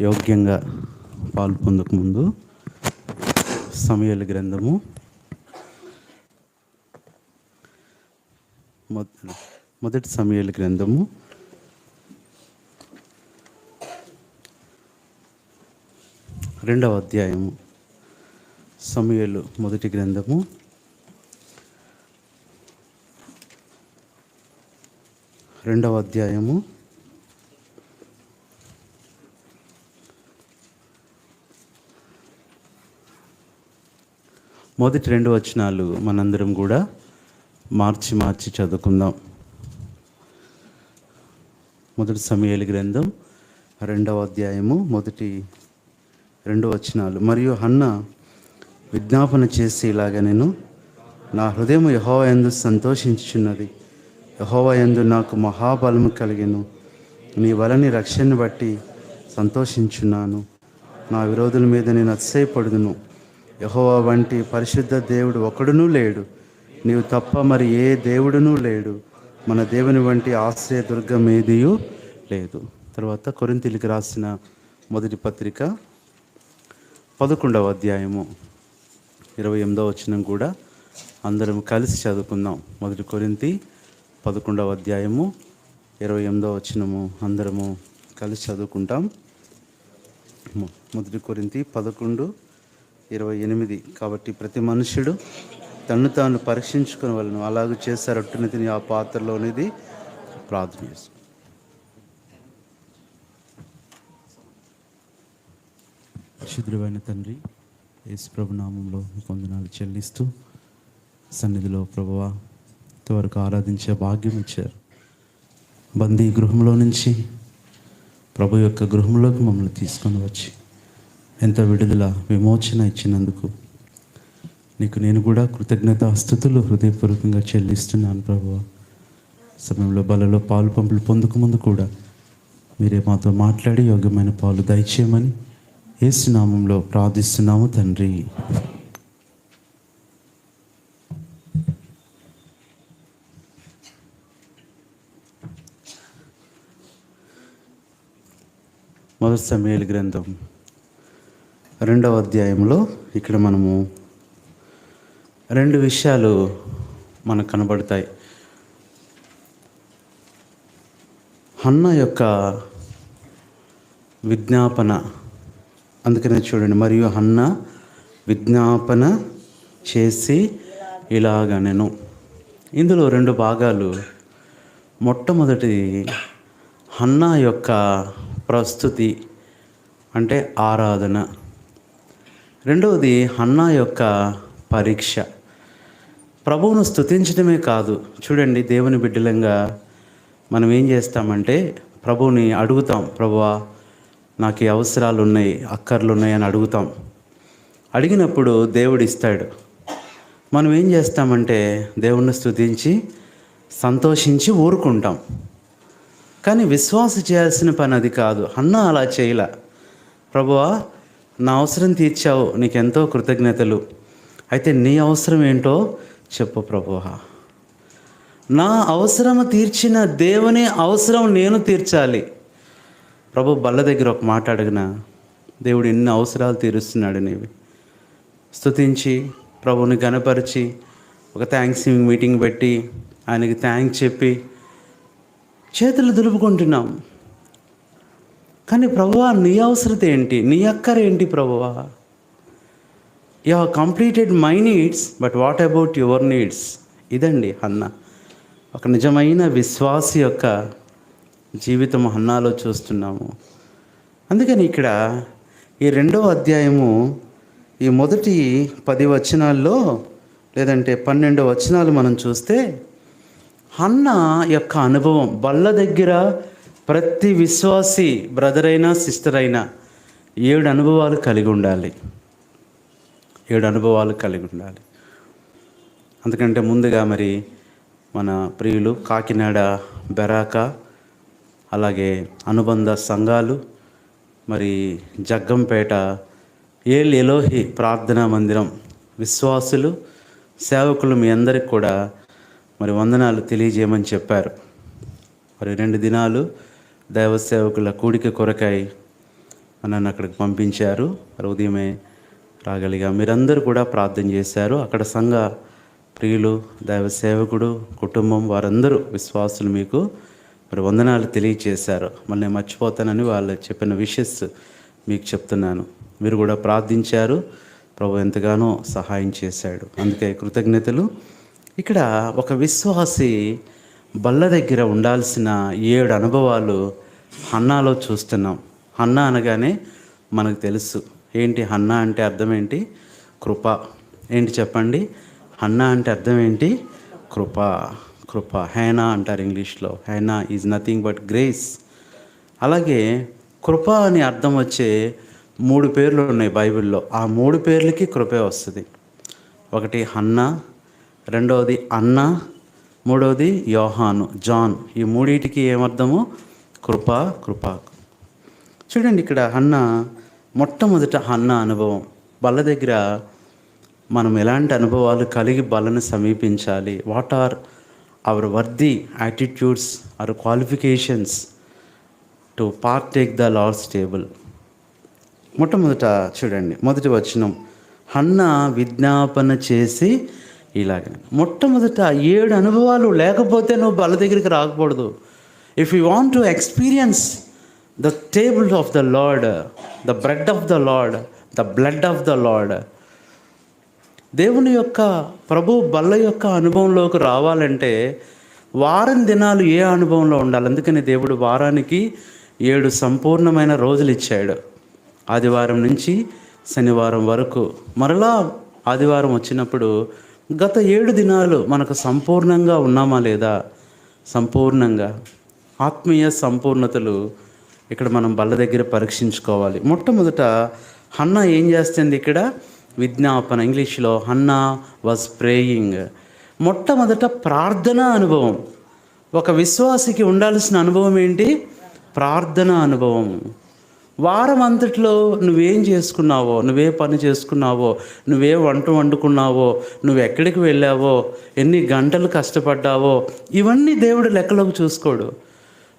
యోగ్యంగా పాలు పొందక ముందు సమూయేలు గ్రంథము మొదటి సమూయేలు గ్రంథము 2వ అధ్యాయము. సమూయేలు మొదటి గ్రంథము 2వ అధ్యాయము 2 వచనాలు మనందరం కూడా మార్చి చదువుకుందాం. మొదటి సమూయేలు గ్రంథం 2వ అధ్యాయము 2 వచనాలు. మరియు హన్నా విజ్ఞాపన చేసి ఇలాగ నేను నా హృదయం యెహోవా యందు సంతోషించుచున్నది, యెహోవా యందు నాకు మహాబలము కలిగెను, నీ వలని రక్షణ బట్టి సంతోషించున్నాను. నా విరోధుల మీద నేను అతిశయపడుదును. యెహోవా వంటి పరిశుద్ధ దేవుడు ఒకడునూ లేడు, నీవు తప్ప మరి ఏ దేవుడునూ లేడు, మన దేవుని వంటి ఆశ్రయ దుర్గం ఏదియూ లేదు. తర్వాత కొరింథీయులకు రాసిన మొదటి పత్రిక 11వ అధ్యాయము 28వ వచనం కూడా అందరం కలిసి చదువుకుందాం. మొదటి కొరింథీ 11వ అధ్యాయము 28వ వచనము అందరము కలిసి చదువుకుంటాం. మొదటి కొరింథీ 11:28. కాబట్టి ప్రతి మనుష్యుడు తను తాను పరీక్షించుకుని వాళ్ళను అలాగూ చేసే రొట్టెని తిని ఆ పాత్రలోనిది ప్రార్థన చేస్తాం. పరిశుద్ధుడైన తండ్రి, యేసు ప్రభు నామంలో వందనాలు చెల్లిస్తూ సన్నిధిలో ప్రభువా ఇంతవరకు ఆరాధించే భాగ్యం ఇచ్చారు. బందీ గృహంలో నుంచి ప్రభు యొక్క గృహంలోకి మమ్మల్ని తీసుకొని వచ్చి ఎంత విడుదల విమోచన ఇచ్చినందుకు నీకు నేను కూడా కృతజ్ఞతాస్తుతులు హృదయపూర్వకంగా చెల్లిస్తున్నాను ప్రభువా. సమయంలో బలలో పాలు పంపులు పొందక ముందు కూడా మీరే మాతో మాట్లాడి యోగ్యమైన పాలు దయచేయమని యేసు నామంలో ప్రార్థిస్తున్నాము తండ్రి. మొదటి సమూయేలు గ్రంథం 2వ అధ్యాయంలో ఇక్కడ మనము 2 విషయాలు మనకు కనబడతాయి. హన్నా యొక్క విజ్ఞాపన, అందుకనే చూడండి, మరియు హన్నా విజ్ఞాపన చేసి ఇలాగ నేను. ఇందులో 2 భాగాలు. మొట్టమొదటిది హన్నా యొక్క ప్రస్తుతి అంటే ఆరాధన. రెండవది హన్నా యొక్క పరీక్ష. ప్రభువును స్తుతించడమే కాదు. చూడండి, దేవుని బిడ్డలంగా మనం ఏం చేస్తామంటే ప్రభువుని అడుగుతాం, ప్రభువా నాకు ఈ అవసరాలు ఉన్నాయి, అక్కర్లు ఉన్నాయి అని అడుగుతాం. అడిగినప్పుడు దేవుడు ఇస్తాడు. మనం ఏం చేస్తామంటే దేవుణ్ణి స్తుతించి సంతోషించి ఊరుకుంటాం. కానీ విశ్వాస చేయాల్సిన పని అది కాదు. హన్నా అలా చేయలే. ప్రభువా నా అవసరం తీర్చావు, నీకెంతో కృతజ్ఞతలు, అయితే నీ అవసరం ఏంటో చెప్పు ప్రభువా. నా అవసరం తీర్చిన దేవుని అవసరం నేను తీర్చాలి. ప్రభు బల్ల దగ్గర ఒక మాట అడిగిన, దేవుడు ఎన్ని అవసరాలు తీరుస్తున్నాడు నీవి. స్తుతించి ప్రభుని గణపరిచి ఒక థ్యాంక్స్ గివింగ్ మీటింగ్ పెట్టి ఆయనకి థ్యాంక్స్ చెప్పి చేతులు దులుపుకుంటున్నాం. కానీ ప్రభువా నీ అవసరత ఏంటి, నీ అక్కర ఏంటి ప్రభువా? You have completed my needs, but what about your needs? ఇదండి హన్నా. ఒక నిజమైన విశ్వాసి యొక్క జీవితం హన్నాలో చూస్తున్నాము. అందుకని ఇక్కడ ఈ 2వ అధ్యాయము ఈ మొదటి 10 వచనాల్లో లేదంటే 12 వచనాలు మనం చూస్తే హన్నా యొక్క అనుభవం, బల్ల దగ్గర ప్రతి విశ్వాసి బ్రదర్ అయినా సిస్టర్ అయినా 7 అనుభవాలు కలిగి ఉండాలి. 7 అనుభవాలు కలిగి ఉండాలి. అందుకంటే ముందుగా మరి మన ప్రియులు కాకినాడ బెరాక, అలాగే అనుబంధ సంఘాలు, మరి జగ్గంపేట ఏల్ ఎలోహి ప్రార్థనా మందిరం విశ్వాసులు సేవకులు మీ అందరికి కూడా మరి వందనాలు తెలియజేయమని చెప్పారు. మరి 2 దినాలు దైవ సేవకుల కూడిక కొరకై నన్ను అక్కడికి పంపించారు. ఉదయమే రాగలిగా. మీరందరూ కూడా ప్రార్థన చేశారు. అక్కడ సంఘ ప్రియులు, దైవ సేవకుడు, కుటుంబం వారందరూ విశ్వాసులు మీకు మరి వందనాలు తెలియచేశారు. మళ్ళీ నేను మర్చిపోతానని వాళ్ళు చెప్పిన విషెస్ మీకు చెప్తున్నాను. మీరు కూడా ప్రార్థించారు. ప్రభు ఎంతగానో సహాయం చేశాడు. అందుకే కృతజ్ఞతలు. ఇక్కడ ఒక విశ్వాసి బల్ల దగ్గర ఉండాల్సిన 7 అనుభవాలు హన్నాలో చూస్తున్నాం. హన్నా అనగానే మనకు తెలుసు ఏంటి హన్నా అంటే అర్థం ఏంటి? కృప. ఏంటి చెప్పండి? హన్నా అంటే అర్థం ఏంటి? కృప. కృప. హేనా అంటారు ఇంగ్లీష్లో. హేనా ఈజ్ నథింగ్ బట్ గ్రేస్. అలాగే కృప అని అర్థం వచ్చే 3 పేర్లు ఉన్నాయి బైబిల్లో. ఆ 3 పేర్లకి కృపే వస్తుంది. ఒకటి హన్నా, రెండవది అన్న, మూడవది యోహాను, జాన్. ఈ 3టికి ఏమర్థము? కృప. కృప. చూడండి ఇక్కడ హన్నా, మొట్టమొదట హన్నా అనుభవం. బల్ల దగ్గర మనం ఎలాంటి అనుభవాలు కలిగి బల్లను సమీపించాలి? What are our worthy attitudes or qualifications to partake the lord's table? మొట్టమొదట చూడండి, మొదటి వచనం, హన్నా విజ్ఞాపన చేసి ఇలాగ. మొట్టమొదట 7 అనుభవాలు లేకపోతే నువ్వు బల్ల దగ్గరికి రాకూడదు. If you want to experience the table of the lord, the bread of the lord, the blood of the lord, దేవుని యొక్క ప్రభు బల్ల యొక్క అనుభవంలోకి రావాలంటే వారం దినాలు ఏ అనుభవంలో ఉండాలి? అందుకని దేవుడు వారానికి 7 సంపూర్ణమైన రోజులు ఇచ్చాడు. ఆదివారం నుంచి శనివారం వరకు. మరలా ఆదివారం వచ్చినప్పుడు గత 7 దినాలు మనకు సంపూర్ణంగా ఉన్నామా లేదా? సంపూర్ణంగా ఆత్మీయ సంపూర్ణతలు ఇక్కడ మనం బల్ల దగ్గర పరీక్షించుకోవాలి. మొట్టమొదట హన్నా ఏం చేస్తుంది ఇక్కడ? విజ్ఞాపన. ఇంగ్లీష్లో హన్నా వాజ్ ప్రేయింగ్. మొట్టమొదట ప్రార్థన అనుభవం. ఒక విశ్వాసికి ఉండాల్సిన అనుభవం ఏంటి? ప్రార్థన అనుభవం. వారం అంతట్లో నువ్వేం చేసుకున్నావో, నువ్వే పని చేసుకున్నావో, నువ్వే వంట వండుకున్నావో, నువ్వు ఎక్కడికి వెళ్ళావో, ఎన్ని గంటలు కష్టపడ్డావో, ఇవన్నీ దేవుడు లెక్కలోకి చూసుకోడు.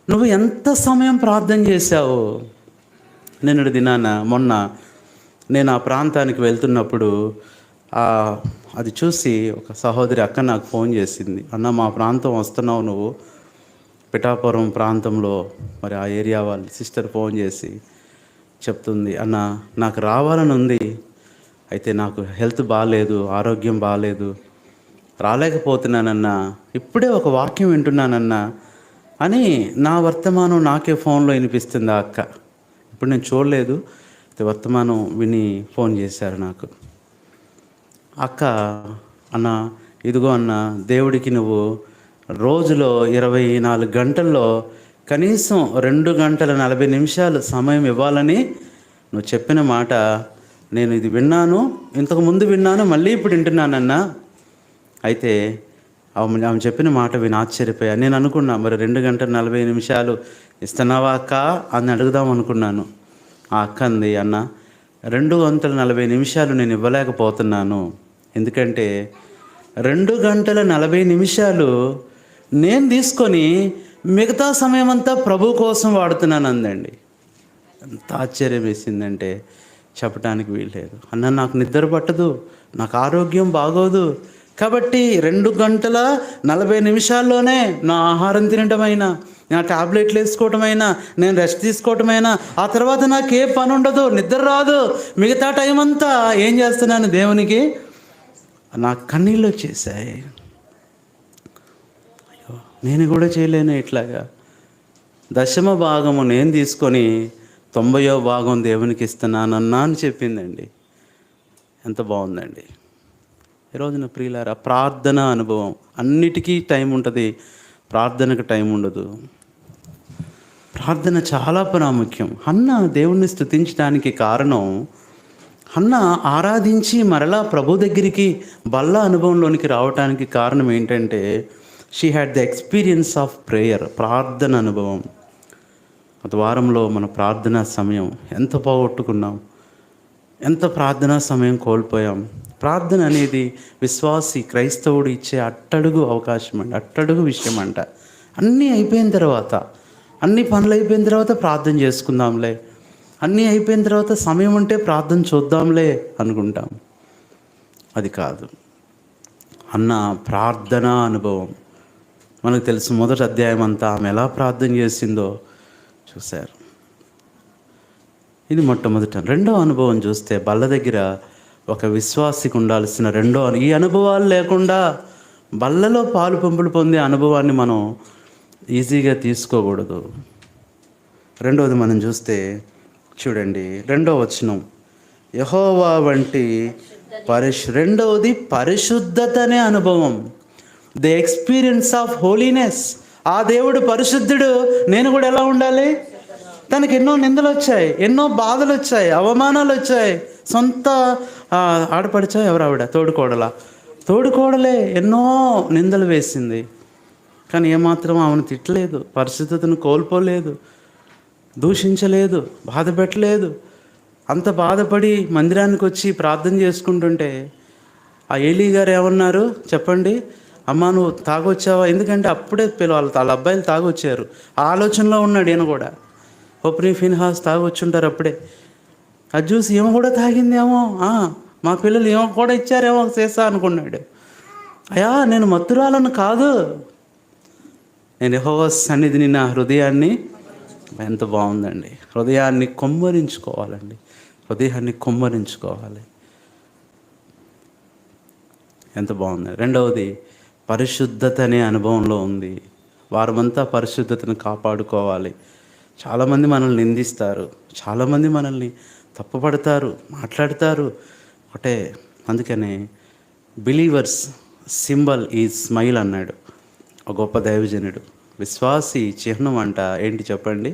నువ్వు ఎంత సమయం ప్రార్థన చేశావు? నిన్నటి దినాన మొన్న నేను ఆ ప్రాంతానికి వెళ్తున్నప్పుడు అది చూసి ఒక సహోదరి అక్క నాకు ఫోన్ చేసింది. అన్న, మా ప్రాంతం వస్తున్నావు నువ్వు, పిఠాపురం ప్రాంతంలో. మరి ఆ ఏరియా వాళ్ళ సిస్టర్ ఫోన్ చేసి చెప్తుంది, అన్న నాకు రావాలని ఉంది, అయితే నాకు హెల్త్ బాగాలేదు, ఆరోగ్యం బాగాలేదు, రాలేకపోతున్నానన్నా. ఇప్పుడే ఒక వాక్యం వింటున్నానన్నా అని నా వర్తమానం నాకే ఫోన్లో వినిపిస్తుంది ఆ అక్క. ఇప్పుడు నేను చూడలేదు, వర్తమానం విని ఫోన్ చేశారు నాకు. అక్క, అన్న ఇదిగో అన్న, దేవుడికి నువ్వు రోజులో 24 గంటల్లో కనీసం 2 గంటల 40 నిమిషాలు సమయం ఇవ్వాలని నువ్వు చెప్పిన మాట నేను ఇది విన్నాను, ఇంతకుముందు విన్నాను, మళ్ళీ ఇప్పుడు వింటున్నానన్నా. అయితే ఆమె చెప్పిన మాట విని ఆశ్చర్యపోయా. నేను అనుకున్నా, మరి 2 గంటల 40 నిమిషాలు ఇస్తున్నావా అక్క అని అడుగుదాం అనుకున్నాను. ఆ అక్క అంది, అన్న 2 గంటల 40 నిమిషాలు నేను ఇవ్వలేకపోతున్నాను. ఎందుకంటే 2 గంటల 40 నిమిషాలు నేను తీసుకొని మిగతా సమయం అంతా ప్రభు కోసం వాడుతున్నాను అందండి. ఎంత ఆశ్చర్యం వేసిందంటే చెప్పడానికి వీల్లేదు. అన్న నాకు నిద్ర పట్టదు, నాకు ఆరోగ్యం బాగోదు, కాబట్టి 2 గంటల 40 నిమిషాల్లోనే నా ఆహారం తినటమైనా, నా ట్యాబ్లెట్లు వేసుకోవటమైనా, నేను రెస్ట్ తీసుకోవటమైనా, ఆ తర్వాత నాకు ఏ పని ఉండదు, నిద్ర రాదు, మిగతా టైం అంతా ఏం చేస్తున్నాను దేవునికి? నా కన్నీళ్ళు వచ్చేసాయి. అయ్యో, నేను కూడా చేయలేను ఇట్లాగా. 10వ భాగము నేను తీసుకొని 90వ భాగం దేవునికి ఇస్తున్నానన్నా అని చెప్పిందండి. ఎంత బాగుందండి. ఈరోజున ప్రియులారా, ప్రార్థన అనుభవం. అన్నిటికీ టైం ఉంటుంది, ప్రార్థనకు టైం ఉండదు. ప్రార్థన చాలా ప్రాముఖ్యం. హన్నా దేవుణ్ణి స్తుతించడానికి కారణం, హన్నా ఆరాధించి మరలా ప్రభు దగ్గరికి బల్ల అనుభవంలోనికి రావడానికి కారణం ఏంటంటే, she had the experience of prayer. ప్రార్థన అనుభవం. గత వారంలో మన ప్రార్థనా సమయం ఎంత పోగొట్టుకున్నాం, ఎంత ప్రార్థనా సమయం కోల్పోయాం. ప్రార్థన అనేది విశ్వాసి క్రైస్తవుడు ఇచ్చే అట్టడుగు అవకాశం అండి, అట్టడుగు విషయం అంట. అన్నీ అయిపోయిన తర్వాత, అన్ని పనులు అయిపోయిన తర్వాత ప్రార్థన చేసుకుందాంలే, అన్నీ అయిపోయిన తర్వాత సమయం ఉంటే ప్రార్థన చూద్దాంలే అనుకుంటాం. అది కాదు. అన్న ప్రార్థన అనుభవం మనకు తెలుసు. మొదటి అధ్యాయం అంతా ఆమె ఎలా ప్రార్థన చేసిందో చూశారు. ఇది మొట్టమొదట. రెండో అనుభవం చూస్తే బల్ల దగ్గర ఒక విశ్వాసికి ఉండాల్సిన ఈ అనుభవాలు లేకుండా బల్లలో పాలు పంపులు పొందే అనుభవాన్ని మనం ఈజీగా తీసుకోకూడదు. రెండవది మనం చూస్తే చూడండి, 2వ వచనం, యెహోవా వంటి రెండవది పరిశుద్ధత అనే అనుభవం, ది ఎక్స్పీరియన్స్ ఆఫ్ హోలీనెస్. ఆ దేవుడు పరిశుద్ధుడు, నేను కూడా ఎలా ఉండాలి? తనకి ఎన్నో నిందలు వచ్చాయి, ఎన్నో బాధలు వచ్చాయి, అవమానాలు వచ్చాయి. సొంత ఆడపడిచా ఎవరావిడ, తోడుకోడలే ఎన్నో నిందలు వేసింది. కానీ ఏమాత్రం ఆమెను తిట్టలేదు, పరిశుద్ధతను కోల్పోలేదు, దూషించలేదు, బాధ పెట్టలేదు. అంత బాధపడి మందిరానికి వచ్చి ప్రార్థన చేసుకుంటుంటే ఆ ఏలీ గారు ఏమన్నారు చెప్పండి? అమ్మ నువ్వు తాగొచ్చావా? ఎందుకంటే అప్పుడే వాళ్ళ అబ్బాయిలు తాగొచ్చారు. ఆ ఆలోచనలో ఉన్నాడు ఈయన కూడా. హోప్నీ ఫిన్హాస్ తాగొచ్చుంటారు అప్పుడే. అది చూసి ఏమో కూడా తాగిందేమో, మా పిల్లలు ఏమో కూడా ఇచ్చారేమో చేస్తా అనుకున్నాడు. అయ్యా నేను మత్తురాలను కాదు, నేను యెహోవా సన్నిధిని నా హృదయాన్ని. ఎంత బాగుందండి! హృదయాన్ని కొమ్మరించుకోవాలండి, హృదయాన్ని కొమ్మరించుకోవాలి. ఎంత బాగుంది! రెండవది పరిశుద్ధత అనే అనుభవంలో ఉంది. వారమంతా పరిశుద్ధతను కాపాడుకోవాలి. చాలామంది మనల్ని నిందిస్తారు, చాలామంది మనల్ని తప్పుపడతారు, మాట్లాడతారు ఒకటే. అందుకనే బిలీవర్స్ సింబల్ ఈజ్ స్మైల్ అన్నాడు ఒక గొప్ప దైవజనుడు. విశ్వాసి చిహ్నం అంట ఏంటి చెప్పండి?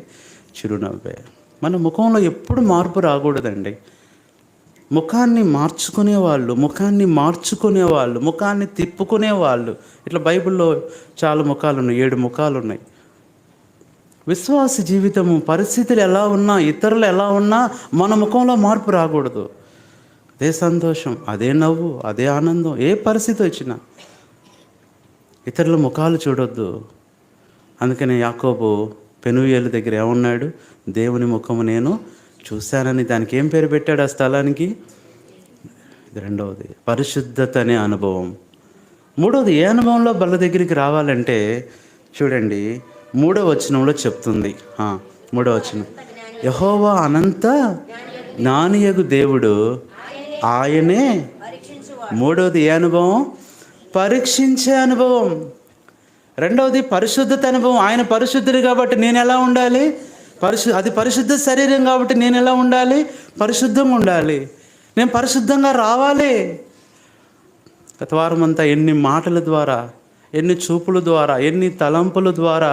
చిరునవ్వే. మన ముఖంలో ఎప్పుడు మార్పు రాకూడదండి. ముఖాన్ని మార్చుకునేవాళ్ళు, ముఖాన్ని తిప్పుకునేవాళ్ళు. ఇట్లా బైబిల్లో చాలా ముఖాలు ఉన్నాయి, 7 ముఖాలు ఉన్నాయి. విశ్వాస జీవితము పరిస్థితులు ఎలా ఉన్నా, ఇతరులు ఎలా ఉన్నా మన ముఖంలో మార్పు రాకూడదు. అదే సంతోషం, అదే నవ్వు, అదే ఆనందం. ఏ పరిస్థితి వచ్చినా ఇతరుల ముఖాలు చూడొద్దు. అందుకనే యాకోబు పెనుయేలు దగ్గర ఏమన్నాడు? దేవుని ముఖము నేను చూశానని. దానికి ఏం పేరు పెట్టాడు ఆ స్థలానికి? ఇది రెండవది, పరిశుద్ధత అనే అనుభవం. మూడవది, ఏ అనుభవంలో బల్ల దగ్గరికి రావాలంటే చూడండి, 3వ వచనంలో చెప్తుంది. 3వ వచనం, యెహోవా అనంత జ్ఞానియగు దేవుడు ఆయనే. మూడవది ఏ అనుభవం? పరీక్షించే అనుభవం. రెండవది పరిశుద్ధత అనుభవం. ఆయన పరిశుద్ధుడు కాబట్టి నేను ఎలా ఉండాలి? అది పరిశుద్ధ శరీరం కాబట్టి నేను ఎలా ఉండాలి? పరిశుద్ధంగా ఉండాలి. నేను పరిశుద్ధంగా రావాలి. గత వారం అంతా ఎన్ని మాటల ద్వారా, ఎన్ని చూపుల ద్వారా, ఎన్ని తలంపుల ద్వారా.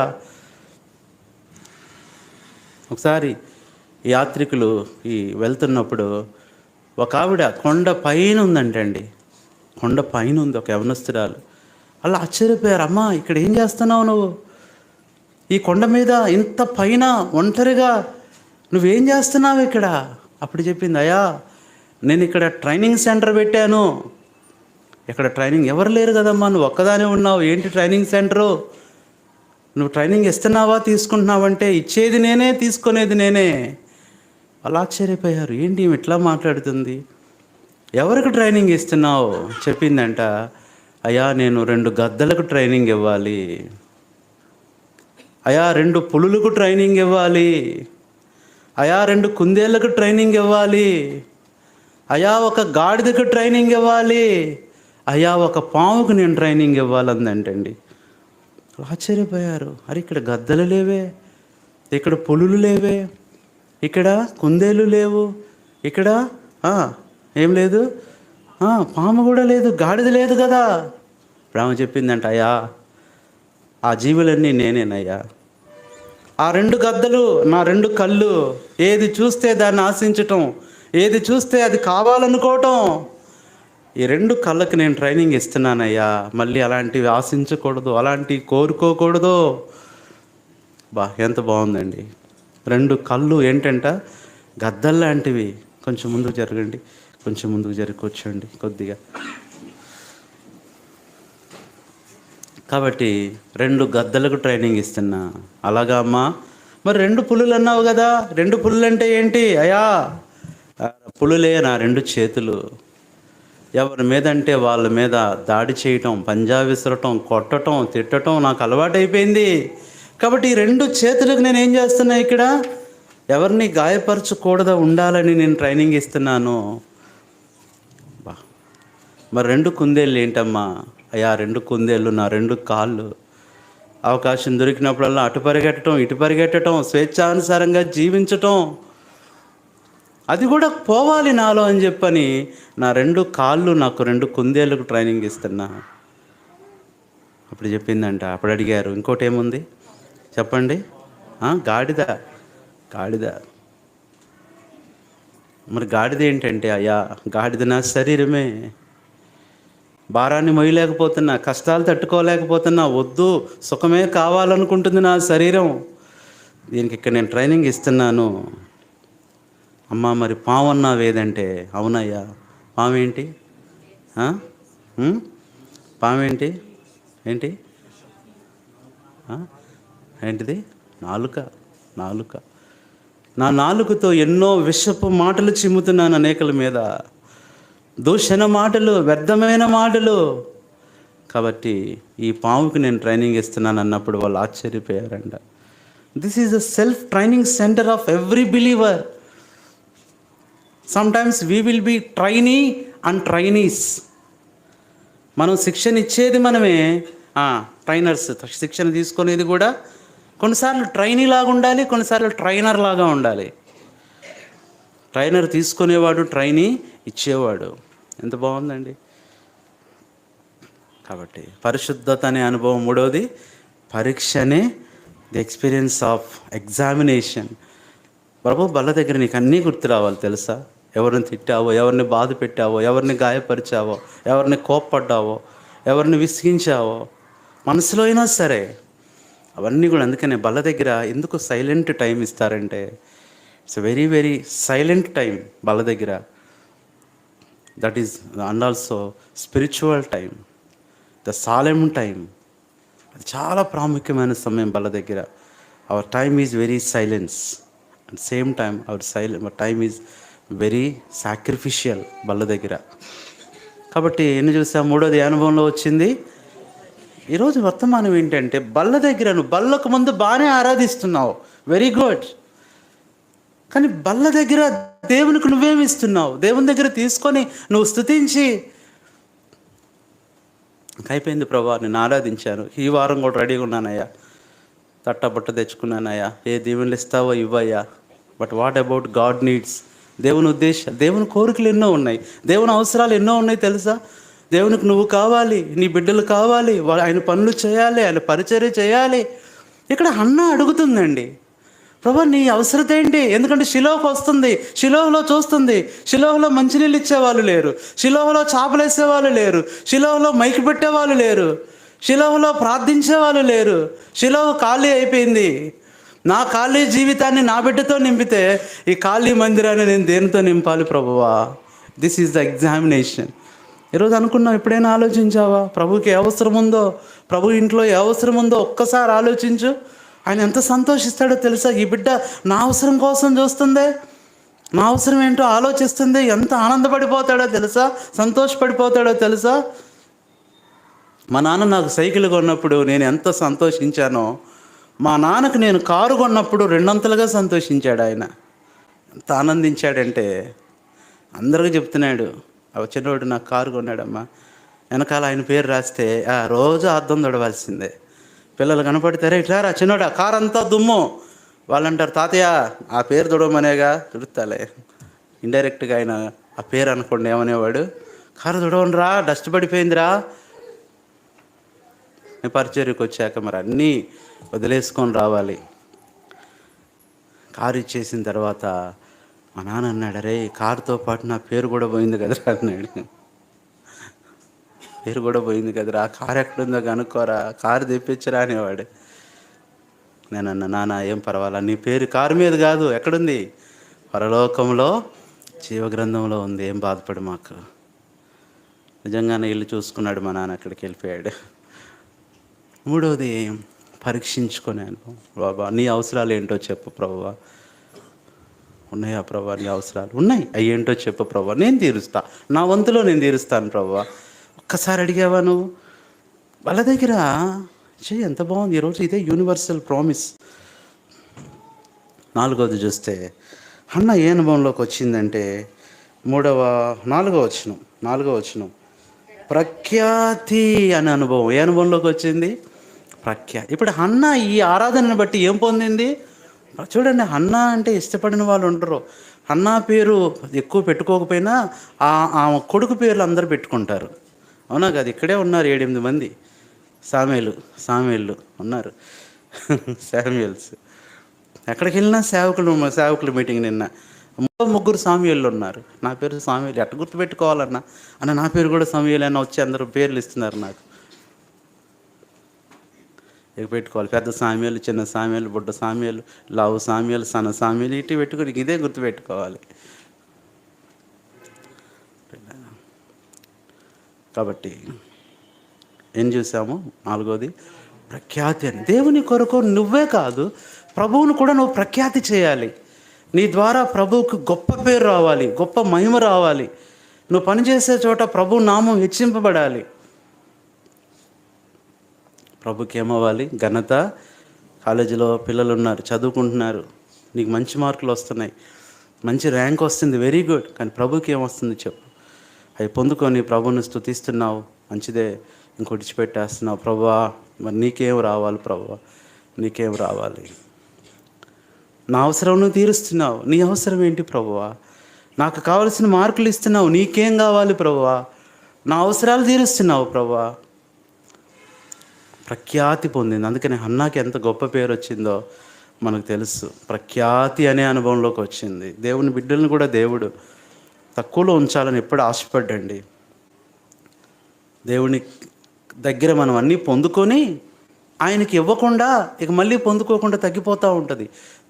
ఒకసారి యాత్రికులు వెళ్తున్నప్పుడు ఒక ఆవిడ కొండ పైన ఉందంటండి, కొండ పైన ఉంది ఒక యవనస్తురాలు. అలా ఆశ్చర్యపోయారు. అమ్మా ఇక్కడ ఏం చేస్తున్నావు నువ్వు? ఈ కొండ మీద ఇంత పైన ఒంటరిగా నువ్వేం చేస్తున్నావు ఇక్కడ? అప్పుడు చెప్పింది, అయ్యా నేను ఇక్కడ ట్రైనింగ్ సెంటర్ పెట్టాను. ఇక్కడ ట్రైనింగ్ ఎవరు లేరు కదమ్మా, నువ్వు ఒక్కదానే ఉన్నావు. ఏంటి ట్రైనింగ్ సెంటరు? నువ్వు ట్రైనింగ్ ఇస్తున్నావా తీసుకుంటున్నావంటే ఇచ్చేది నేనే, తీసుకునేది నేనే. అలా ఆశ్చర్యపోయారు. ఏంటి ఇట్లా మాట్లాడుతుంది? ఎవరికి ట్రైనింగ్ ఇస్తున్నావు? చెప్పిందంట, అయ్యా నేను 2 గద్దలకు ట్రైనింగ్ ఇవ్వాలి, అయ్యా 2 పులులకు ట్రైనింగ్ ఇవ్వాలి, అయ్యా 2 కుందేళ్ళకు ట్రైనింగ్ ఇవ్వాలి, అయ్యా ఒక గాడిదకు ట్రైనింగ్ ఇవ్వాలి, అయ్యా ఒక పాముకు నేను ట్రైనింగ్ ఇవ్వాలందంటండి. ఆశ్చర్యపోయారు. అరే ఇక్కడ గద్దలు లేవే, ఇక్కడ పులులు లేవే, ఇక్కడ కుందేలు లేవు, ఇక్కడ ఏం లేదు, పాము కూడా లేదు, గాడిద లేదు కదా. బ్రాహ్మ చెప్పిందంట, అయ్యా ఆ జీవులన్నీ నేనేనయ్యా. ఆ 2 గద్దలు నా 2 కళ్ళు. ఏది చూస్తే దాన్ని ఆశించటం, ఏది చూస్తే అది కావాలనుకోవటం. ఈ 2 కళ్ళకి నేను ట్రైనింగ్ ఇస్తున్నానయ్యా. మళ్ళీ అలాంటివి ఆశించకూడదు, అలాంటివి కోరుకోకూడదు. ఎంత బాగుందండి! 2 కళ్ళు ఏంటంట? గద్దల్లాంటివి. కొంచెం ముందుకు జరగండి, కొంచెం ముందుకు కూర్చోండి కొద్దిగా. కాబట్టి 2 గద్దలకు ట్రైనింగ్ ఇస్తున్నా. అలాగా అమ్మా, మరి 2 పులులు అన్నావు కదా, 2 పులులు అంటే ఏంటి అయ్యా? పులులే నా 2 చేతులు. ఎవరి మీద అంటే వాళ్ళ మీద దాడి చేయటం, పంజా విసరటం, కొట్టటం, తిట్టటం నాకు అలవాటైపోయింది. కాబట్టి ఈ 2 చేతులకు నేను ఏం చేస్తున్నా ఇక్కడ? ఎవరిని గాయపరచకూడదు ఉండాలని నేను ట్రైనింగ్ ఇస్తున్నాను. మరి 2 కుందేళ్ళు ఏంటమ్మా? అయ్యా 2 కుందేళ్ళు నా 2 కాళ్ళు. అవకాశం దొరికినప్పుడల్లా అటు పరిగెట్టడం, ఇటు పరిగెట్టడం, స్వేచ్ఛానుసారంగా జీవించటం, అది కూడా పోవాలి నాలో అని చెప్పని నా 2 కాళ్ళు, నాకు 2 కుందేళ్ళకు ట్రైనింగ్ ఇస్తున్నా. అప్పుడు చెప్పిందంట, అప్పుడు అడిగారు ఇంకోటి ఏముంది చెప్పండి? గాడిద. గాడిద. మరి గాడిద ఏంటంటే, అయ్యా గాడిద నా శరీరమే. భారాన్ని మొయ్యలేకపోతున్నా, కష్టాలు తట్టుకోలేకపోతున్నా, వద్దు సుఖమే కావాలనుకుంటుంది నా శరీరం. దీనికి ఇక్కడ నేను ట్రైనింగ్ ఇస్తున్నాను. అమ్మ మరి పాము అన్నావు ఏదంటే, అవునయ్యా పామేంటి? పామేంటి? ఏంటి? ఏంటిది? నాలుక. నాలుక. నా నాలుకతో ఎన్నో విషపు మాటలు చిమ్ముతున్నాను అనేకల మీద, దూషణ మాటలు, వ్యర్థమైన మాటలు. కాబట్టి ఈ పాముకి నేను ట్రైనింగ్ ఇస్తున్నాను అన్నప్పుడు వాళ్ళు ఆశ్చర్యపోయారంట. This is the self training centre of every believer. Sometimes we will be trainee and trainees. మనం శిక్షణ ఇచ్చేది మనమే, ట్రైనర్స్ శిక్షణ తీసుకునేది కూడా. కొన్నిసార్లు ట్రైనీ లాగా ఉండాలి, కొన్నిసార్లు ట్రైనర్ లాగా ఉండాలి. ట్రైనర్ తీసుకునేవాడు, ట్రైనీ ఇచ్చేవాడు. ఎంత బాగుందండి. కాబట్టి పరిశుద్ధత అనే అనుభవం. మూడవది పరీక్షనే, ది ఎక్స్పీరియన్స్ ఆఫ్ ఎగ్జామినేషన్. ప్రభు బల్ల దగ్గర నీకు అన్నీ గుర్తు రావాలి తెలుసా? ఎవరిని తిట్టావో, ఎవరిని బాధ పెట్టావో, ఎవరిని గాయపరిచావో, ఎవరిని కోప్పడ్డావో, ఎవరిని విసిగించావో, మనసులో అయినా సరే అవన్నీ కూడా. అందుకనే బల్ల దగ్గర ఎందుకు సైలెంట్ టైం ఇస్తారంటే, it's very very silent time బల్ల దగ్గర. That is and also spiritual time, the solemn time. అది చాలా ప్రాముఖ్యమైన సమయం బల్ల దగ్గర. Our time is very silence and same time our time is very sacrificial బల్ల దగ్గర. కాబట్టి ఎన్ని చూసా? మూడోది అనుభవంలో వచ్చింది. ఈరోజు వర్తమానం ఏంటంటే, బల్ల దగ్గర నువ్వు బల్లకు ముందు బాగానే ఆరాధిస్తున్నావు, వెరీ గుడ్. కానీ బల్ల దగ్గర దేవునికి నువ్వేమి ఇస్తున్నావు? దేవుని దగ్గర తీసుకొని నువ్వు స్తుతించి, అయిపోయింది ప్రభా నేను ఆరాధించాను, ఈ వారం కూడా రెడీగా ఉన్నానయ్యా, తట్టబట్ట తెచ్చుకున్నానయ్యా, ఏ దీవెనలు ఇస్తావో ఇవ్వయ్యా. But what about God needs? దేవుని ఉద్దేశం, దేవుని కోరికలు ఎన్నో ఉన్నాయి, దేవుని అవసరాలు ఎన్నో ఉన్నాయి తెలుసా? దేవునికి నువ్వు కావాలి, నీ బిడ్డలు కావాలి, ఆయన పనులు చేయాలి, ఆయన పరిచర్య చేయాలి. ఇక్కడ హన్నా అడుగుతుందండి, ప్రభా నీ అవసరత ఏంటి? ఎందుకంటే షిలోహ్ వస్తుంది, షిలోహ్లో చూస్తుంది. షిలోహ్లో మంచినీళ్ళు ఇచ్చేవాళ్ళు లేరు, షిలోహ్లో చేపలు వేసేవాళ్ళు లేరు, షిలోహ్లో మైకి పెట్టేవాళ్ళు లేరు, షిలోహ్లో ప్రార్థించేవాళ్ళు లేరు. షిలోహ్ ఖాళీ అయిపోయింది. నా ఖాళీ జీవితాన్ని నా బిడ్డతో నింపితే ఈ ఖాళీ మందిరాన్ని నేను దేనితో నింపాలి ప్రభువా? This is the examination. ఈరోజు అనుకున్నావు, ఎప్పుడైనా ఆలోచించావా ప్రభుకి ఏ అవసరం ఉందో, ప్రభు ఇంట్లో ఏ అవసరం ఉందో ఒక్కసారి ఆలోచించు. ఆయన ఎంత సంతోషిస్తాడో తెలుసా? ఈ బిడ్డ నా అవసరం కోసం చూస్తుంది, నా అవసరం ఏంటో ఆలోచిస్తుంది, ఎంత ఆనందపడిపోతాడో తెలుసా, సంతోషపడిపోతాడో తెలుసా? మా నాన్న నాకు సైకిల్ కొన్నప్పుడు నేను ఎంత సంతోషించానో, మా నాన్నకు నేను కారు కొన్నప్పుడు 2 సంతోషించాడు ఆయన. ఎంత ఆనందించాడంటే అందరికీ చెప్తున్నాడు, చిన్నవాడు నాకు కారు కొన్నాడమ్మా, వెనకాల ఆయన పేరు రాస్తే రోజు అద్దం తొడవలసిందే. పిల్లలు కనపడతారే, ఇట్లా రా చిన్నోడు, ఆ కారు అంతా దుమ్ము. వాళ్ళు అంటారు, తాతయ్య ఆ పేరు తొడవమనేగా. తుడుతాలే, ఇండైరెక్ట్గా ఆయన ఆ పేరు అనుకోండి ఏమనేవాడు, కారు తొడవండిరా డస్ట్ పడిపోయిందిరా. నేను పరిచర్యకు వచ్చాక మరి అన్నీ వదిలేసుకొని రావాలి. కారు ఇచ్చేసిన తర్వాత మా నాన్న అన్నాడు, అరే కారుతో పాటు నా పేరు కూడా పోయింది కదరా అన్నాడు. పేరు కూడా పోయింది కదరా, కారు ఎక్కడుందో కనుక్కోరా, కారు తెప్పించరా అనేవాడు. నేను అన్నా, నాన్న ఏం పర్వాలా, నీ పేరు కారు మీద కాదు, ఎక్కడుంది? పరలోకంలో జీవగ్రంథంలో ఉంది, ఏం బాధపడు మాకు. నిజంగానే ఇల్లు చూసుకున్నాడు మా నాన్న, అక్కడికి వెళ్ళిపోయాడు. మూడవది పరీక్షించుకునే అనుభవం. బాబా నీ అవసరాలు ఏంటో చెప్పు ప్రభువా. ఉన్నాయా ప్రభా నీ అవసరాలు? ఉన్నాయి. అవి ఏంటో చెప్పు ప్రభా, నేను తీరుస్తా, నా వంతులో నేను తీరుస్తాను ప్రభా. ఒక్కసారి అడిగావా నువ్వు వాళ్ళ దగ్గర? చెయ్యి. ఎంత బాగుంది ఈరోజు. ఇదే యూనివర్సల్ ప్రామిస్. 4వది చూస్తే హన్నా ఏ అనుభవంలోకి వచ్చిందంటే 4వ వచనం ప్రఖ్యాతి అనే అనుభవం. ఏ అనుభవంలోకి వచ్చింది? ప్రఖ్యాతి. ఇప్పుడు హన్నా ఈ ఆరాధనను బట్టి ఏం పొందింది? చూడండి, హన్నా అంటే ఇష్టపడిన వాళ్ళు ఉండరు. హన్నా పేరు ఎక్కువ పెట్టుకోకపోయినా ఆ కొడుకు పేర్లు అందరూ పెట్టుకుంటారు. అవునా కదా? ఇక్కడే ఉన్నారు 7-8 మంది సామేళ్ళు ఉన్నారు. శామ్యుయల్స్. ఎక్కడికి వెళ్ళినా సేవకుల మీటింగ్. నిన్న 3 సామ్యుయల్లు ఉన్నారు. నా పేరు సామ్యుయల్. ఎట్ట గుర్తుపెట్టుకోవాలన్నా అన్న, నా పేరు కూడా సామ్యుయల్ అన్న. వచ్చి అందరూ పేర్లు ఇస్తున్నారు నాకు. ఇక పెట్టుకోవాలి. పెద్ద సామ్యుయల్, చిన్న సామ్యుయల్, బుడ్డ సామ్యుయల్, లావు సామ్యుయల్, సన్న సామ్యుయల్, ఇటు పెట్టుకుని ఇదే గుర్తుపెట్టుకోవాలి. కాబట్టి ఏం చూసాము? 4వది ప్రఖ్యాతి అని. దేవుని కొరకు నువ్వే కాదు, ప్రభువును కూడా నువ్వు ప్రఖ్యాతి చేయాలి. నీ ద్వారా ప్రభువుకు గొప్ప పేరు రావాలి, గొప్ప మహిమ రావాలి. నువ్వు పనిచేసే చోట ప్రభు నామం హెచ్చింపబడాలి. ప్రభుకి ఏమవ్వాలి? ఘనత. కాలేజీలో పిల్లలు ఉన్నారు, చదువుకుంటున్నారు, నీకు మంచి మార్కులు వస్తున్నాయి, మంచి ర్యాంక్ వస్తుంది, వెరీ గుడ్. కానీ ప్రభుకి ఏమొస్తుంది చెప్పు? అవి పొందుకొని ప్రభువుని స్తుతిస్తున్నావు, మంచిదే. ఇంకోటి విడిచిపెట్టేస్తున్నావు. ప్రభువా మరి నీకేం రావాలి? ప్రభువా నీకేం రావాలి? నా అవసరం నువ్వు తీరుస్తున్నావు. నీ అవసరం ఏంటి ప్రభువా? నాకు కావలసిన మార్కులు ఇస్తున్నావు, నీకేం కావాలి ప్రభువా? నా అవసరాలు తీరుస్తున్నావు ప్రభువా. ప్రఖ్యాతి పొందింది. అందుకని హన్నాకి ఎంత గొప్ప పేరు వచ్చిందో మనకు తెలుసు. ప్రఖ్యాతి అనే అనుభవంలోకి వచ్చింది. దేవుని బిడ్డలను కూడా దేవుడు తక్కువలో ఉంచాలని ఎప్పుడు ఆశపడ్డండి. దేవుని దగ్గర మనం అన్నీ పొందుకొని ఆయనకి ఇవ్వకుండా ఇక మళ్ళీ పొందుకోకుండా తగ్గిపోతూ ఉంటుంది.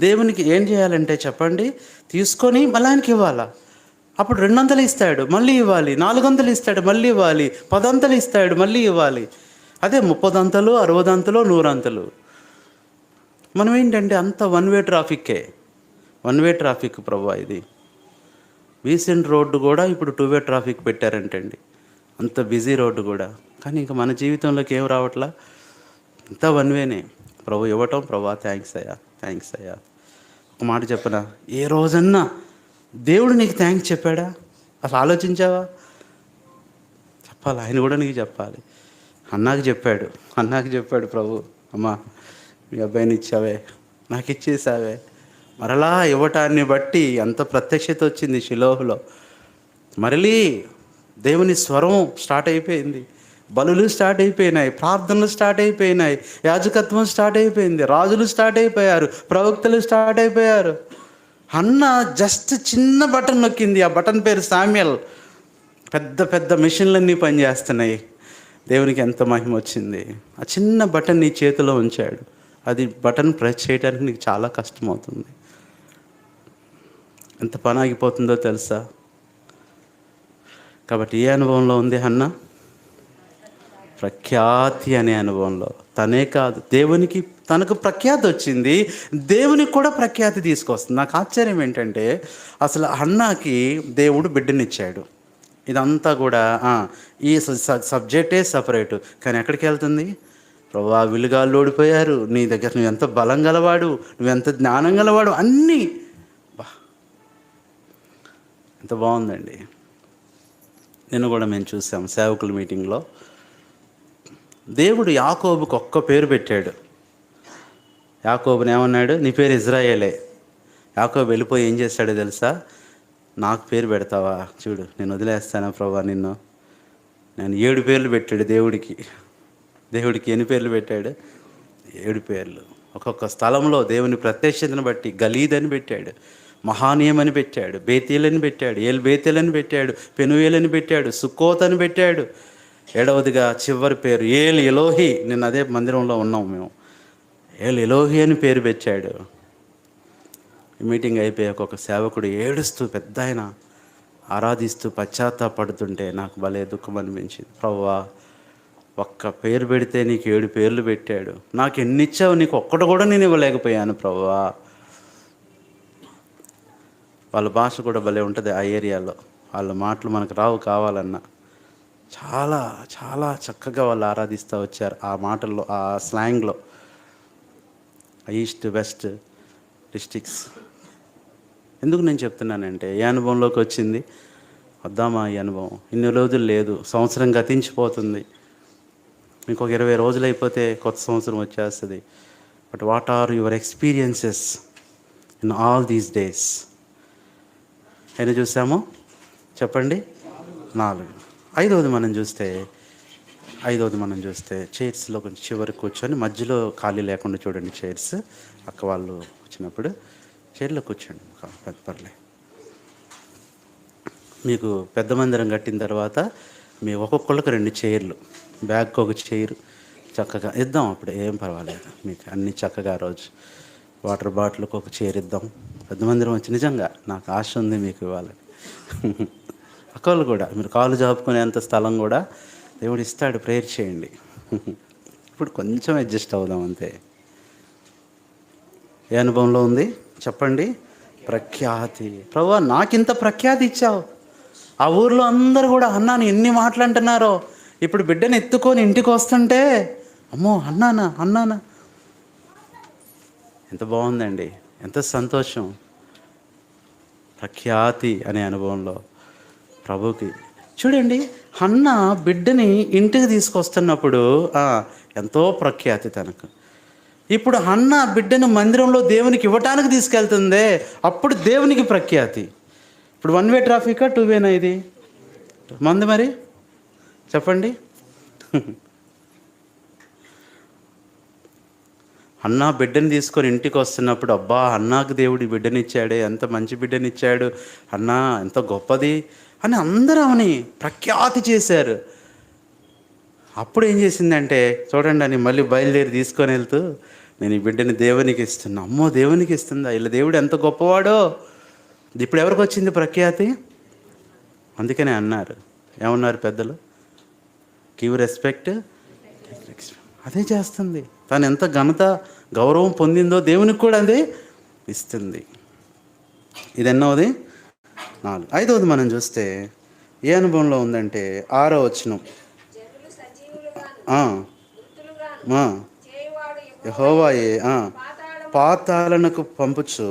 దేవునికి ఏం చేయాలంటే చెప్పండి, తీసుకొని మళ్ళీ ఆయనకి ఇవ్వాలా. అప్పుడు 200 ఇస్తాడు, మళ్ళీ ఇవ్వాలి. 400 ఇస్తాడు, మళ్ళీ ఇవ్వాలి. 10 ఇస్తాడు, మళ్ళీ ఇవ్వాలి. అదే 30 60 100. మనం ఏంటంటే అంత వన్ వే ట్రాఫిక్ ప్రభా. ఇది బీసెంట్ రోడ్డు కూడా ఇప్పుడు 2 వే ట్రాఫిక్ పెట్టారంటండి. అంత బిజీ రోడ్డు కూడా. కానీ ఇంకా మన జీవితంలోకి ఏం రావట్లా, అంతా వన్ వేనే. ప్రభు ఇవ్వటం, ప్రభా థ్యాంక్స్ అయ్యా. ఒక మాట చెప్పనా, ఏ రోజన్నా దేవుడు నీకు థ్యాంక్స్ చెప్పాడా? అసలు ఆలోచించావా? చెప్పాలి, ఆయన కూడా నీకు చెప్పాలి. అన్నాకి చెప్పాడు ప్రభు, అమ్మా మీ అబ్బాయిని ఇచ్చావే, నాకు ఇచ్చేసావే. మరలా ఇవ్వటాన్ని బట్టి ఎంత ప్రత్యక్షత వచ్చింది షిలోహులో. మరలీ దేవుని స్వరం స్టార్ట్ అయిపోయింది, బలులు స్టార్ట్ అయిపోయినాయి, ప్రార్థనలు స్టార్ట్ అయిపోయినాయి, యాజకత్వం స్టార్ట్ అయిపోయింది, రాజులు స్టార్ట్ అయిపోయారు, ప్రవక్తలు స్టార్ట్ అయిపోయారు. అన్న జస్ట్ చిన్న బటన్ నొక్కింది. ఆ బటన్ పేరు సామ్యుయల్. పెద్ద పెద్ద మిషన్లన్నీ పనిచేస్తున్నాయి. దేవునికి ఎంత మహిమ వచ్చింది. ఆ చిన్న బటన్ నీ చేతిలో ఉంచాడు. అది బటన్ ప్రెస్ చేయడానికి నీకు చాలా కష్టమవుతుంది. ఎంత పని ఆగిపోతుందో తెలుసా? కాబట్టి ఏ అనుభవంలో ఉంది హన్నా? ప్రఖ్యాతి అనే అనుభవంలో. తనే కాదు, దేవునికి తనకు ప్రఖ్యాతి వచ్చింది, దేవునికి కూడా ప్రఖ్యాతి తీసుకొస్తుంది. నాకు ఆశ్చర్యం ఏంటంటే అసలు హన్నాకి దేవుడు బిడ్డనిచ్చాడు. ఇదంతా కూడా ఈ సబ్జెక్టే సపరేటు. కానీ ఎక్కడికి వెళ్తుంది? ప్రభా విలుగాళ్ళు ఓడిపోయారు, నీ దగ్గర నువ్వెంత బలం గలవాడు, నువ్వెంత జ్ఞానం గలవాడు, అన్నీ ఎంత బాగుందండి. నేను కూడా మేము చూసాం సేవకుల మీటింగ్లో. దేవుడు యాకోబుకు ఒక్క పేరు పెట్టాడు. యాకోబుని ఏమన్నాడు? నీ పేరు ఇజ్రాయేలే. యాకోబు వెళ్ళిపోయి ఏం చేశాడో తెలుసా? నాకు పేరు పెడతావా? చూడు, నేను వదిలేస్తానా ప్రభా నిన్ను. నేను 7 పేర్లు పెట్టాడు దేవుడికి. ఎన్ని పేర్లు పెట్టాడు? 7 పేర్లు. ఒక్కొక్క స్థలంలో దేవుని ప్రత్యక్షతను బట్టి గలీద్ అని పెట్టాడు, మహానీయం అని పెట్టాడు, బేతేల్ అని పెట్టాడు, బేతేల్ అని పెట్టాడు, పెనుయేల్ అని పెట్టాడు, సుక్కోత్ అని పెట్టాడు. 7వదిగా చివరి పేరు ఎలోహి. నిన్న అదే మందిరంలో ఉన్నాం మేము. ఎలోహి అని పేరు పెట్టాడు. మీటింగ్ అయిపోయాక ఒక సేవకుడు ఏడుస్తూ పెద్ద ఆయన ఆరాధిస్తూ పశ్చాత్తాపడుతుంటే నాకు భలే దుఃఖం అనిపించింది. ప్రభువా ఒక్క పేరు పెడితే నీకు 7 పేర్లు పెట్టాడు. నాకు ఎన్ని ఇచ్చావు, నీకు ఒక్కటి కూడా నేను ఇవ్వలేకపోయాను ప్రభువా. వాళ్ళ భాష కూడా భలే ఉంటుంది ఆ ఏరియాలో. వాళ్ళ మాటలు మనకు రావు కావాలన్నా. చాలా చాలా చక్కగా వాళ్ళు ఆరాధిస్తూ వచ్చారు ఆ మాటల్లో, ఆ స్లాంగ్లో. East west districts. ఎందుకు నేను చెప్తున్నానంటే, ఏ అనుభవంలోకి వచ్చింది, వద్దామా ఈ అనుభవం. ఇన్ని రోజులు లేదు, సంవత్సరం గతించిపోతుంది. ఇంకొక 20 రోజులు అయిపోతే కొత్త సంవత్సరం వచ్చేస్తుంది. But what are your experiences in all these days? ఎన్ని చూసామో చెప్పండి? 4. ఐదవది మనం చూస్తే చైర్స్లో కొంచెం చివరికి కూర్చొని, మధ్యలో ఖాళీ లేకుండా చూడండి చైర్స్. అక్క వాళ్ళు వచ్చినప్పుడు చైర్లో కూర్చోండి, పర్లే. మీకు పెద్ద మందిరం కట్టిన తర్వాత మీ ఒక్కొక్కళ్ళకి 2 చైర్లు, బ్యాగ్కి ఒక చైర్ చక్కగా ఇద్దాం. అప్పుడు ఏం పర్వాలేదు మీకు, అన్నీ చక్కగా. రోజు వాటర్ బాటిల్కి ఒక చైర్ ఇద్దాం. పెద్ద మందిరం వచ్చి నిజంగా నాకు ఆశ ఉంది మీకు ఇవ్వాలని. అక్కలు కూడా మీరు కాలు జాపుకునేంత స్థలం కూడా దేవుడు ఇస్తాడు. ప్రేయర్ చేయండి. ఇప్పుడు కొంచెం అడ్జస్ట్ అవుదాం అంతే. ఏ అనుభవంలో ఉంది చెప్పండి? ప్రఖ్యాతి. ప్రభువా నాకింత ప్రఖ్యాతి ఇచ్చావు. ఆ ఊర్లో అందరూ కూడా అన్నాను ఎన్ని మాటలు అంటున్నారో. ఇప్పుడు బిడ్డను ఎత్తుకొని ఇంటికి వస్తుంటే అమ్మో అన్నానా. ఎంత బాగుందండి, ఎంత సంతోషం. ప్రఖ్యాతి అనే అనుభవంలో ప్రభుకి చూడండి, హన్న బిడ్డని ఇంటికి తీసుకొస్తున్నప్పుడు ఎంతో ప్రఖ్యాతి తనకు. ఇప్పుడు హన్న బిడ్డను మందిరంలో దేవునికి ఇవ్వటానికి తీసుకెళ్తుందే, అప్పుడు దేవునికి ప్రఖ్యాతి. ఇప్పుడు 1 వే ట్రాఫికా 2 వేనా ఇది మంది? మరి చెప్పండి. అన్నా బిడ్డని తీసుకొని ఇంటికి వస్తున్నప్పుడు అబ్బా అన్నాకు దేవుడు బిడ్డనిచ్చాడే, ఎంత మంచి బిడ్డనిచ్చాడు అన్నా, ఎంత గొప్పది అని అందరూ ఆమెని ప్రఖ్యాతి చేశారు. అప్పుడు ఏం చేసిందంటే చూడండి అని మళ్ళీ బయలుదేరి తీసుకొని వెళ్తూ, నేను ఈ బిడ్డని దేవునికి ఇస్తున్నా. అమ్మో దేవునికి ఇస్తుందా, ఇలా దేవుడు ఎంత గొప్పవాడో. ఇప్పుడు ఎవరికి వచ్చింది ప్రఖ్యాతి? అందుకనే అన్నారు, ఏమన్నారు పెద్దలు? Give respect. అదే చేస్తుంది. తను ఎంత ఘనత గౌరవం పొందిందో దేవునికి కూడా అదే ఇస్తుంది. ఇది ఎన్నోది? 4. ఐదవది మనం చూస్తే ఏ అనుభవంలో ఉందంటే 6వ వచనం. యెహోవాయే పాతాళనకు పంపుచు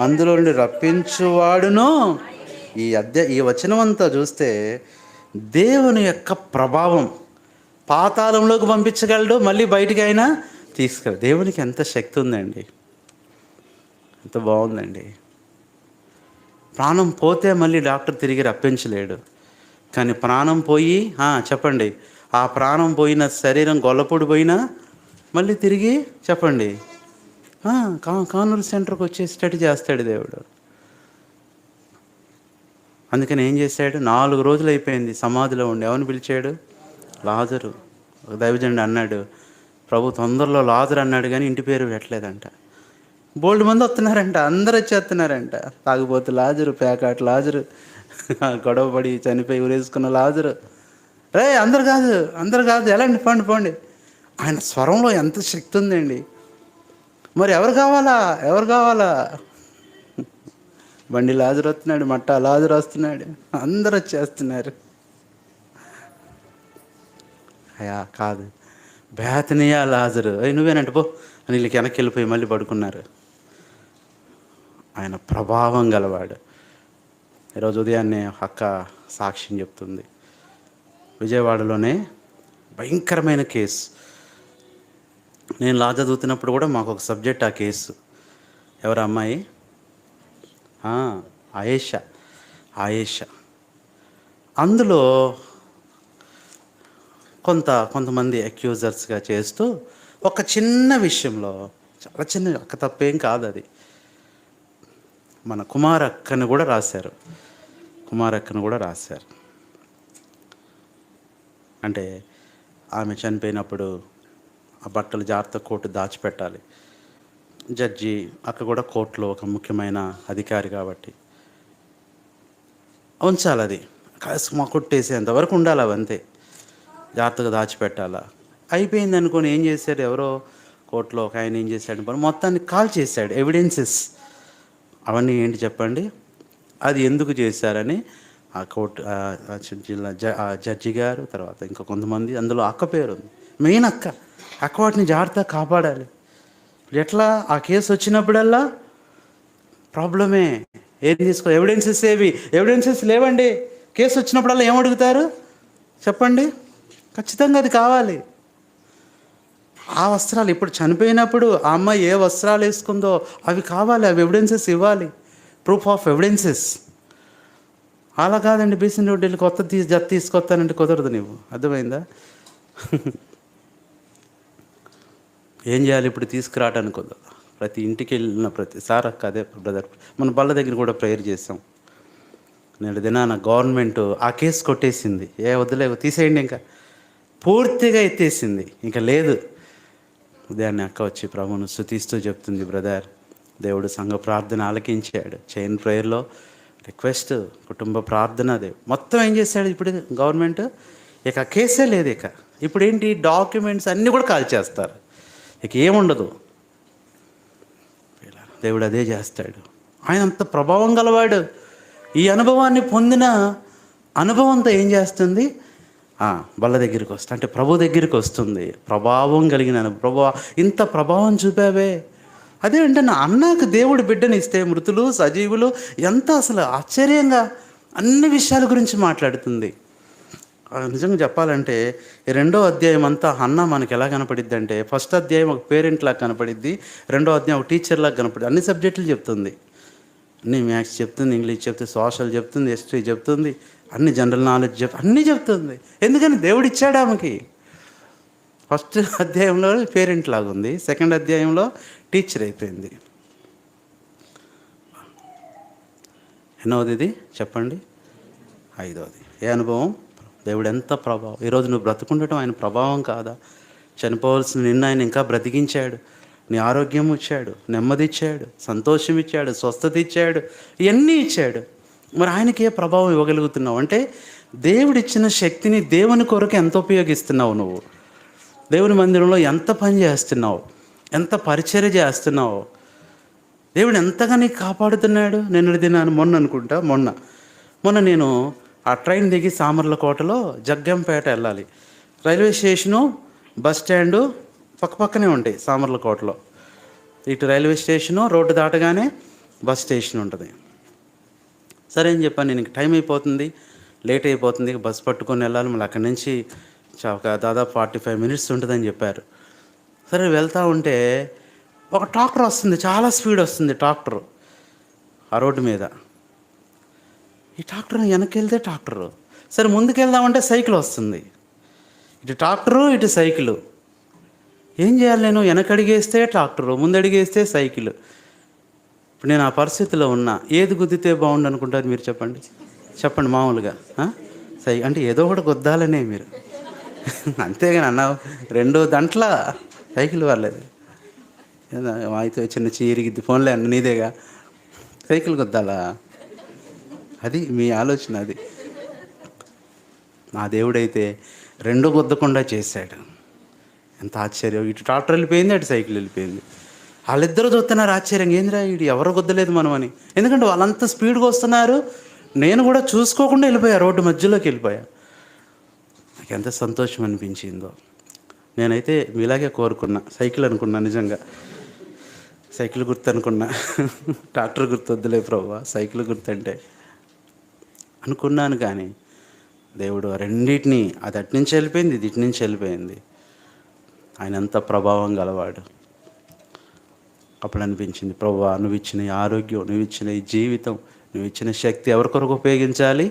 అందులో నుండి రప్పించువాడును. ఈ వచనం అంతా చూస్తే దేవుని యొక్క ప్రభావం. పాతాళంలోకి పంపించగలడు, మళ్ళీ బయటికి అయినా తీసుకెళ్ళి. దేవునికి ఎంత శక్తి ఉందండి, ఎంత బాగుందండి. ప్రాణం పోతే మళ్ళీ డాక్టర్ తిరిగి రప్పించలేడు. కానీ ప్రాణం పోయి చెప్పండి, ఆ ప్రాణం పోయిన శరీరం గొల్లపొడి పోయినా మళ్ళీ తిరిగి చెప్పండి కానూరు సెంటర్కి వచ్చేసేటట్టు చేస్తాడు దేవుడు. అందుకని ఏం చేశాడు? 4 రోజులు అయిపోయింది సమాధిలో ఉండి. ఎవరిని పిలిచాడు? లాజరు. దైవజనుడు అన్నాడు, ప్రభు తొందరలో లాజరు అన్నాడు కానీ ఇంటి పేరు పెట్టలేదంట. బోల్డ్ మంది వస్తున్నారంట, అందరు వచ్చేస్తున్నారంట. తాగిపోతే లాజరు, పేకాట లాజరు, గొడవపడి చనిపోయి ఊరేసుకున్న లాజరు. అందరు కాదు ఎలాంటి పోండి. ఆయన స్వరంలో ఎంత శక్తి ఉందండి. మరి ఎవరు కావాలా? బండి లాజరు వస్తున్నాడు, మట్టా లాజరు వస్తున్నాడు, అందరు వచ్చేస్తున్నారు. కాదు, బేతనియా లాజరు, నువ్వేనంట పో అని వీళ్ళకి వెనక్కి వెళ్ళిపోయి మళ్ళీ పడుకున్నారు. ఆయన ప్రభావం గలవాడు. ఈరోజు ఉదయాన్నే అక్క సాక్ష్యం చెప్తుంది. విజయవాడలోనే భయంకరమైన కేసు. నేను లా చదువుతున్నప్పుడు కూడా మాకు ఒక సబ్జెక్ట్ ఆ కేసు. ఎవరు అమ్మాయి? ఆయేషా. అందులో కొంతమంది అక్యూజర్స్గా చేస్తూ ఒక చిన్న విషయంలో, చాలా చిన్న అక్క తప్పేం కాదు అది, మన కుమారక్కను కూడా రాశారు. అంటే ఆమె చనిపోయినప్పుడు ఆ బట్టలు జాగ్రత్త కోర్టు దాచిపెట్టాలి. జడ్జి అక్క కూడా కోర్టులో ఒక ముఖ్యమైన అధికారి కాబట్టి ఉంచాలి. అది కాస్త కొట్టేసేంతవరకు ఉండాలి. అవంతే. జాగ్రత్తగా దాచిపెట్టాలా. అయిపోయింది అనుకోని ఏం చేశారు, ఎవరో కోర్టులో ఒక ఆయన ఏం చేశాడు, మొత్తాన్ని కాల్ చేశాడు, ఎవిడెన్సెస్ అవన్నీ ఏంటి చెప్పండి. అది ఎందుకు చేశారని ఆ కోర్టు జిల్లా జడ్జి గారు, తర్వాత ఇంకా కొంతమంది, అందులో అక్క పేరు ఉంది, మెయిన్ అక్క వాటిని జాగ్రత్తగా కాపాడాలి. ఎట్లా ఆ కేసు వచ్చినప్పుడల్లా ప్రాబ్లమే. ఏది తీసుకో, ఎవిడెన్సెస్ ఎవిడెన్సెస్ లేవండి. కేసు వచ్చినప్పుడల్లా ఏమడుగుతారు చెప్పండి, ఖచ్చితంగా అది కావాలి. ఆ వస్త్రాలు ఇప్పుడు చనిపోయినప్పుడు ఆ అమ్మాయి ఏ వస్త్రాలు వేసుకుందో అవి కావాలి, అవి ఎవిడెన్సెస్ ఇవ్వాలి, ప్రూఫ్ ఆఫ్ ఎవిడెన్సెస్. అలా కాదండి, బీసీని రోడ్డు కొత్త తీసుకొస్తానంటే కుదరదు. నీవు అర్థమైందా? ఏం చేయాలి ఇప్పుడు తీసుకురావడానికి కుదరదు. ప్రతి ఇంటికి వెళ్ళిన ప్రతిసారి అదే బ్రదర్, మన బల్ల దగ్గర కూడా ప్రేయర్ చేసాం. నేడు దినాన గవర్నమెంట్ ఆ కేసు కొట్టేసింది. వద్దులే తీసేయండి, ఇంకా పూర్తిగా ఎత్తేసింది, ఇంకా లేదు. ఉదయాన్నే అక్క వచ్చి ప్రభువును స్తుతిస్తూ చెప్తుంది, బ్రదర్ దేవుడు సంఘ ప్రార్థన ఆలకించాడు, చైన్ ప్రేయర్లో రిక్వెస్ట్, కుటుంబ ప్రార్థన, దేవుడు మొత్తం ఏం చేశాడు. ఇప్పుడు గవర్నమెంట్ ఇక కేసే లేదు. ఇప్పుడు ఏంటి, డాక్యుమెంట్స్ అన్నీ కూడా కాల్ చేస్తారు, ఇక ఏముండదు. దేవుడు అదే చేస్తాడు. ఆయన అంత ప్రభావం గలవాడు. ఈ అనుభవాన్ని పొందిన అనుభవంతో ఏం చేస్తుంది, బల్ల దగ్గరికి వస్తుంది, అంటే ప్రభు దగ్గరికి వస్తుంది. ప్రభావం కలిగిన ప్రభు, ఇంత ప్రభావం చూపావే. అదే అంటే నా అన్నకు దేవుడు బిడ్డని ఇస్తే మృతులు సజీవులు ఎంత అసలు ఆశ్చర్యంగా అన్ని విషయాల గురించి మాట్లాడుతుంది. నిజంగా చెప్పాలంటే ఈ 2వ అధ్యాయం అంతా అన్న మనకి ఎలా కనపడిద్ది అంటే, ఫస్ట్ అధ్యాయం ఒక పేరెంట్ లాగా కనపడిద్ది, 2వ అధ్యాయం ఒక టీచర్ లాగా కనపడిద్ది. అన్ని సబ్జెక్టులు చెప్తుంది, అన్నీ మ్యాథ్స్ చెప్తుంది, ఇంగ్లీష్ చెప్తుంది, సోషల్ చెప్తుంది, హిస్టరీ చెప్తుంది, అన్ని జనరల్ నాలెడ్జ్ అన్నీ చెప్తుంది. ఎందుకని దేవుడు ఇచ్చాడు ఆమెకి. ఫస్ట్ అధ్యాయంలో పేరెంట్ లాగా ఉంది, సెకండ్ అధ్యాయంలో టీచర్ అయిపోయింది. ఎన్నోది ఇది చెప్పండి, 5వది. ఏ అనుభవం, దేవుడు ఎంత ప్రభావం. ఈరోజు నువ్వు బ్రతుకుండటం ఆయన ప్రభావం కాదా? చనిపోవాల్సిన నిన్ను ఆయన ఇంకా బ్రతికించాడు, నీ ఆరోగ్యం ఇచ్చాడు, నెమ్మది ఇచ్చాడు, సంతోషం ఇచ్చాడు, స్వస్థత ఇచ్చాడు, ఇవన్నీ ఇచ్చాడు. మరి ఆయనకి ఏ ప్రభావం ఇవ్వగలుగుతున్నావు అంటే, దేవుడు ఇచ్చిన శక్తిని దేవుని కొరకు ఎంత ఉపయోగిస్తున్నావు, నువ్వు దేవుని మందిరంలో ఎంత పని చేస్తున్నావు, ఎంత పరిచర్య చేస్తున్నావు, దేవుడు ఎంతగా నీకు కాపాడుతున్నాడు. నేను దినాను మొన్న నేను ఆ ట్రైన్ దిగి సామర్లకోటలో జగ్గంపేట వెళ్ళాలి. రైల్వే స్టేషను బస్ స్టాండు పక్కనే ఉంటాయి సామర్లకోటలో. ఇటు రైల్వే స్టేషను, రోడ్డు దాటగానే బస్ స్టేషన్ ఉంటుంది. సరే అని చెప్పాను, నేను టైం అయిపోతుంది, లేట్ అయిపోతుంది, బస్ పట్టుకొని వెళ్ళాలి, మళ్ళీ అక్కడి నుంచి ఒక దాదాపు 45 మినిట్స్ ఉంటుందని చెప్పారు. సరే వెళ్తూ ఉంటే ఒక ట్రాక్టర్ వస్తుంది, చాలా స్పీడ్ వస్తుంది ట్రాక్టరు ఆ రోడ్డు మీద. ఈ ట్రాక్టర్ వెనక్కి వెళ్తే ట్రాక్టరు, సరే ముందుకు వెళ్దామంటే సైకిల్ వస్తుంది. ఇటు ట్రాక్టరు ఇటు సైకిలు. ఏం చేయాలి, నేను వెనకడిగేస్తే ట్రాక్టరు, ముందడిగేస్తే సైకిల్. ఇప్పుడు నేను ఆ పరిస్థితిలో ఉన్నా, ఏది గుద్దితే బాగుండు అనుకుంటారు మీరు చెప్పండి మామూలుగా. అంటే ఏదో ఒకటి గుద్దాలనే మీరు, అంతేగాని అన్న 2 గంటల సైకిల్ వాళ్ళది, అయితే చిన్న చీరిగిద్ది, ఫోన్లే అన్న నీదేగా, సైకిల్ గుద్దాలా? అది మీ ఆలోచన. అది నా దేవుడైతే 2 గుద్దకుండా చేశాడు. ఎంత ఆశ్చర్యం. ఇటు ట్రాక్టర్ వెళ్ళిపోయింది, అటు సైకిల్ వెళ్ళిపోయింది. వాళ్ళిద్దరూ చూస్తున్నారు ఆశ్చర్యంగా, ఏందిరా ఇది ఎవరో గుద్దలేదు మనం అని. ఎందుకంటే వాళ్ళంతా స్పీడ్గా వస్తున్నారు, నేను కూడా చూసుకోకుండా వెళ్ళిపోయా, రోడ్డు మధ్యలోకి వెళ్ళిపోయా. నాకు ఎంత సంతోషం అనిపించిందో. నేనైతే మీలాగే కోరుకున్నా, సైకిల్ అనుకున్నా, నిజంగా సైకిల్ గుర్తు అనుకున్నా. ట్రాక్టర్ గుర్తు వద్దులే ప్రభువా, సైకిల్ గుర్తు అంటే అనుకున్నాను. కానీ దేవుడు రెండింటినీ, అది అటు నుంచి వెళ్ళిపోయింది, ఇది ఇటు నుంచి వెళ్ళిపోయింది. ఆయన ఎంత ప్రభావం గలవాడు. అప్పుడు అనిపించింది, ప్రభువా నువ్వు ఇచ్చిన ఈ ఆరోగ్యం, నువ్వు ఇచ్చిన ఈ జీవితం, నువ్వు ఇచ్చిన శక్తి ఎవరి కొరకు ఉపయోగించాలి?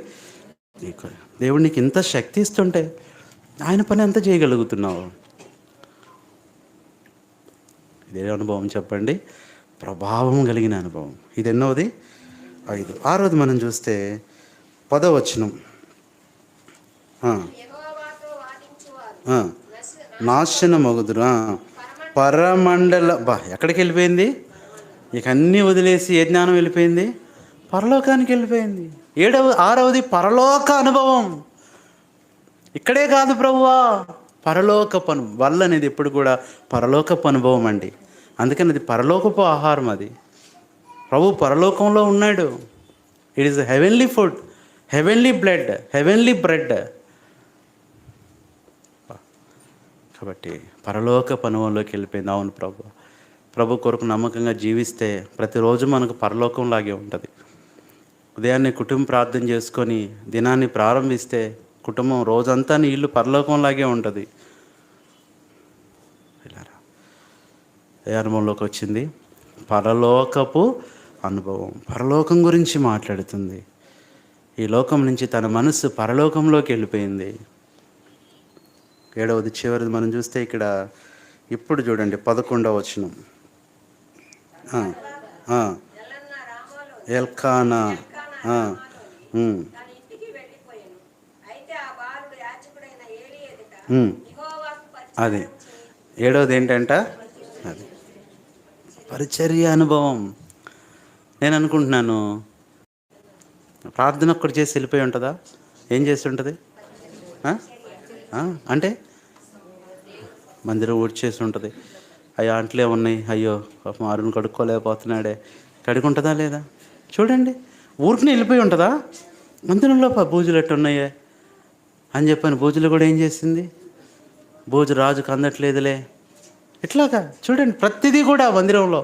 నీకు. దేవుడు నీకు ఇంత శక్తి ఇస్తుంటే ఆయన పని ఎంత చేయగలుగుతున్నావు? ఇదే అనుభవం చెప్పండి, ప్రభావం కలిగిన అనుభవం. ఇది ఎన్నోది? 5. 6వది మనం చూస్తే 10వ వచనం, నాశనమగుదురు పరమండల. ఎక్కడికి వెళ్ళిపోయింది? ఇక అన్నీ వదిలేసి ఏ జ్ఞానం వెళ్ళిపోయింది? పరలోకానికి వెళ్ళిపోయింది. 6వది పరలోక అనుభవం. ఇక్కడే కాదు ప్రభువా, పరలోకపు వల్ల అనేది ఎప్పుడు కూడా పరలోకపు అనుభవం అండి. అందుకని అది పరలోకపు ఆహారం. అది ప్రభు పరలోకంలో ఉన్నాడు. It is heavenly food, heavenly blood, heavenly bread. కాబట్టి పరలోకపు అనుభవంలోకి వెళ్ళిపోయింది. అవును ప్రభు కొరకు నమ్మకంగా జీవిస్తే ప్రతిరోజు మనకు పరలోకంలాగే ఉంటుంది. ఉదయాన్నే కుటుంబ ప్రార్థన చేసుకొని దినాన్ని ప్రారంభిస్తే కుటుంబం రోజంతా నీ ఇల్లు పరలోకంలాగే ఉంటుంది. ఏ అనుభవంలోకి వచ్చింది? పరలోకపు అనుభవం. పరలోకం గురించి మాట్లాడుతుంది. ఈ లోకం నుంచి తన మనసు పరలోకంలోకి వెళ్ళిపోయింది. 7వది చివరిది మనం చూస్తే ఇక్కడ ఇప్పుడు చూడండి 11వ వచనం. ఎల్కానా అది 7వది ఏంటంట? అది పరిచర్య అనుభవం. నేను అనుకుంటున్నాను, ప్రార్థన ఒక్కటి చేసి వెళ్ళిపోయి ఉంటుందా? ఏం చేసి ఉంటుంది అంటే మందిరం ఊడ్చేసి ఉంటుంది. అయ్యో అంట్లే ఉన్నాయి, అయ్యో మారుని కడుక్కోలేకపోతున్నాడే, కడుక్కుంటుందా లేదా? చూడండి, ఊరికి వెళ్ళిపోయి ఉంటుందా? మందిరంలో బూజులు ఎట్టు ఉన్నాయే అని చెప్పాను. బూజులు కూడా ఏం చేసింది? బూజు రాజుకు అందట్లేదులే. ఇట్లాగా చూడండి, ప్రతిదీ కూడా మందిరంలో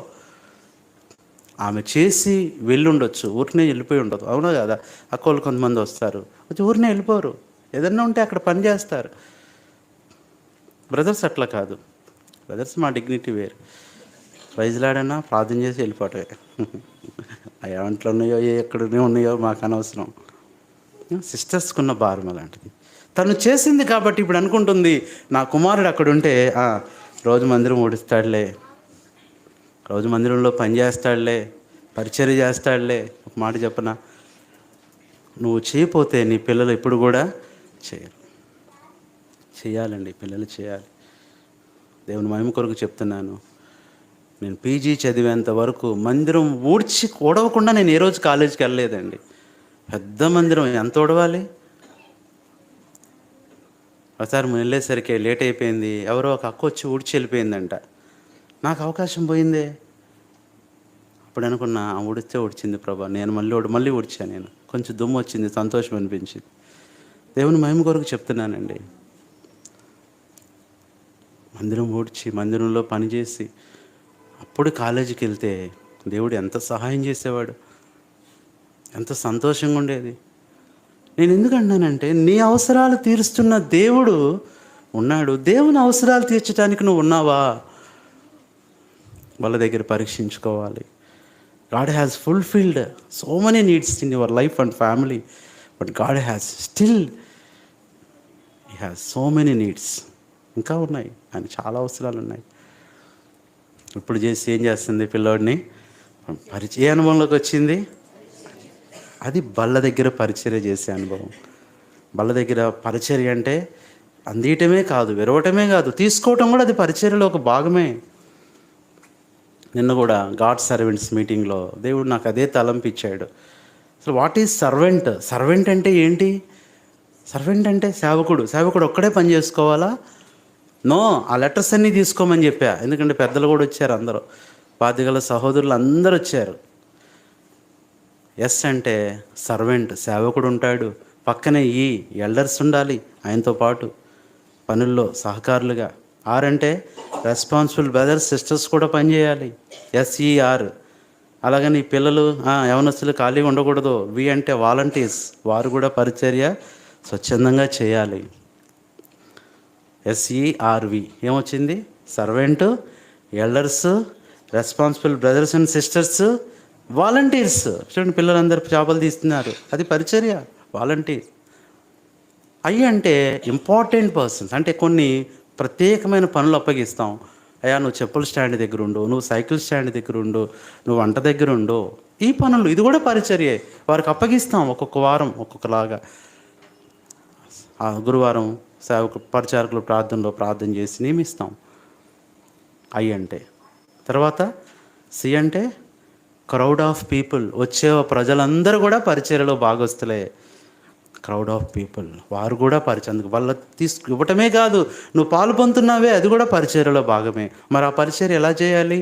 ఆమె చేసి వెళ్ళుండొచ్చు, ఊరినే వెళ్ళిపోయి ఉండదు. అవునా కదా? అక్కోళ్ళు కొంతమంది వస్తారు, వచ్చి ఊరినే వెళ్ళిపోరు, ఏదన్నా ఉంటే అక్కడ పని చేస్తారు. బ్రదర్స్ అట్లా కాదు. బ్రదర్స్ మా డిగ్నిటీ వేరు. ప్రైజ్లాడన్నా ప్రార్థన చేసి వెళ్ళిపోవటమే. అవి అంట్లో ఉన్నాయో ఎక్కడనే ఉన్నాయో మాకు అనవసరం. సిస్టర్స్కున్న భారం అలాంటిది. తను చేసింది కాబట్టి ఇప్పుడు అనుకుంటుంది, నా కుమారుడు అక్కడ ఉంటే రోజు మందిరం ఊడిస్తాడులే, రోజు మందిరంలో పని చేస్తాడులే, పరిచర్య చేస్తాడులే. ఒక మాట చెప్పనా, నువ్వు చేయకపోతే నీ పిల్లలు ఎప్పుడు కూడా చేయరు. చేయాలండి, పిల్లలు చేయాలి. దేవుని మహిమ కొరకు చెప్తున్నాను. నేను పీజీ చదివేంత వరకు మందిరం ఊడవకుండా నేను ఏ రోజు కాలేజీకి వెళ్ళలేదండి. పెద్ద మందిరం ఎంత ఊడవాలి? ఒకసారి మేము వెళ్ళేసరికి లేట్ అయిపోయింది. ఎవరో ఒక అక్క వచ్చి ఊడ్చి వెళ్ళిపోయిందంట. నాకు అవకాశం పోయిందే. అప్పుడు అనుకున్నా, ఊడిస్తే ఊడ్చింది ప్రభా, నేను మళ్ళీ ఊడ్చాను. నేను కొంచెం దుమ్ము వచ్చింది, సంతోషం అనిపించింది. దేవుని మహిమ కొరకు చెప్తున్నానండి. మందిరం ఊడ్చి మందిరంలో పనిచేసి అప్పుడు కాలేజీకి వెళ్తే దేవుడు ఎంత సహాయం చేసేవాడు, ఎంత సంతోషంగా ఉండేది. నేను ఎందుకు అంటున్నానంటే, నీ అవసరాలు తీరుస్తున్న దేవుడు ఉన్నాడు. దేవుని అవసరాలు తీర్చడానికి నువ్వు ఉన్నావా? వాళ్ళ దగ్గర పరీక్షించుకోవాలి. God has fulfilled so many needs in your life and family, but God has He has so many needs. ఇంకా ఉన్నాయి, ఆయన చాలా అవసరాలు ఉన్నాయి. ఇప్పుడు చేసి ఏం చేస్తుంది? పిల్లోడిని పరిచయ అనుభవంలోకి వచ్చింది. అది బల్ల దగ్గర పరిచర్య చేసే అనుభవం. బల్ల దగ్గర పరిచర్య అంటే అందియటమే కాదు, విరవటమే కాదు, తీసుకోవటం కూడా అది పరిచర్యలో ఒక భాగమే. నిన్న కూడా గాడ్ సర్వెంట్స్ మీటింగ్లో దేవుడు నాకు అదే తలంపిచ్చాడు. అసలు వాట్ ఈజ్ సర్వెంట్? సర్వెంట్ అంటే ఏంటి? సర్వెంట్ అంటే సేవకుడు ఒక్కడే పని చేసుకోవాలా? నో, ఆ లెటర్స్ అన్నీ తీసుకోమని చెప్పా. ఎందుకంటే పెద్దలు కూడా వచ్చారు, అందరూ బాధ్యగల సహోదరులు అందరూ వచ్చారు. ఎస్ అంటే సర్వెంట్, సేవకుడు ఉంటాడు. పక్కనే ఎల్డర్స్ ఉండాలి ఆయనతో పాటు పనుల్లో సహకారులుగా. ఆర్ అంటే రెస్పాన్సిబుల్ బ్రదర్స్ సిస్టర్స్ కూడా పనిచేయాలి. SER. అలాగని పిల్లలు యవనస్తులు ఖాళీగా ఉండకూడదు. వి అంటే వాలంటీర్స్, వారు కూడా పరిచర్య స్వచ్ఛందంగా చేయాలి. SERV ఏమొచ్చింది? Servant, elders, responsible brothers and sisters, volunteers. చూడండి, పిల్లలందరూ చేపలు తీస్తున్నారు, అది పరిచర్య, వాలంటీర్. అంటే ఇంపార్టెంట్ పర్సన్స్, అంటే కొన్ని ప్రత్యేకమైన పనులు అప్పగిస్తాం. అయ్యా నువ్వు చెప్పుల స్టాండ్ దగ్గర ఉండు, నువ్వు సైకిల్ స్టాండ్ దగ్గర ఉండు, నువ్వు వంట దగ్గర ఉండు. ఈ పనులు, ఇది కూడా పరిచర్యే. వారికి అప్పగిస్తాం ఒక్కొక్క వారం ఒక్కొక్కలాగా. గురువారం పరిచారకులు ప్రార్థన చేసి నియమిస్తాం. అంటే తర్వాత C అంటే క్రౌడ్ ఆఫ్ పీపుల్, వచ్చే ప్రజలందరూ కూడా పరిచర్యలో భాగస్తులే. క్రౌడ్ ఆఫ్ పీపుల్, వారు కూడా అందుకు వాళ్ళ ఇవ్వటమే కాదు, నువ్వు పాలు పొందుతున్నావే అది కూడా పరిచర్యలో భాగమే. మరి ఆ పరిచర్య ఎలా చేయాలి?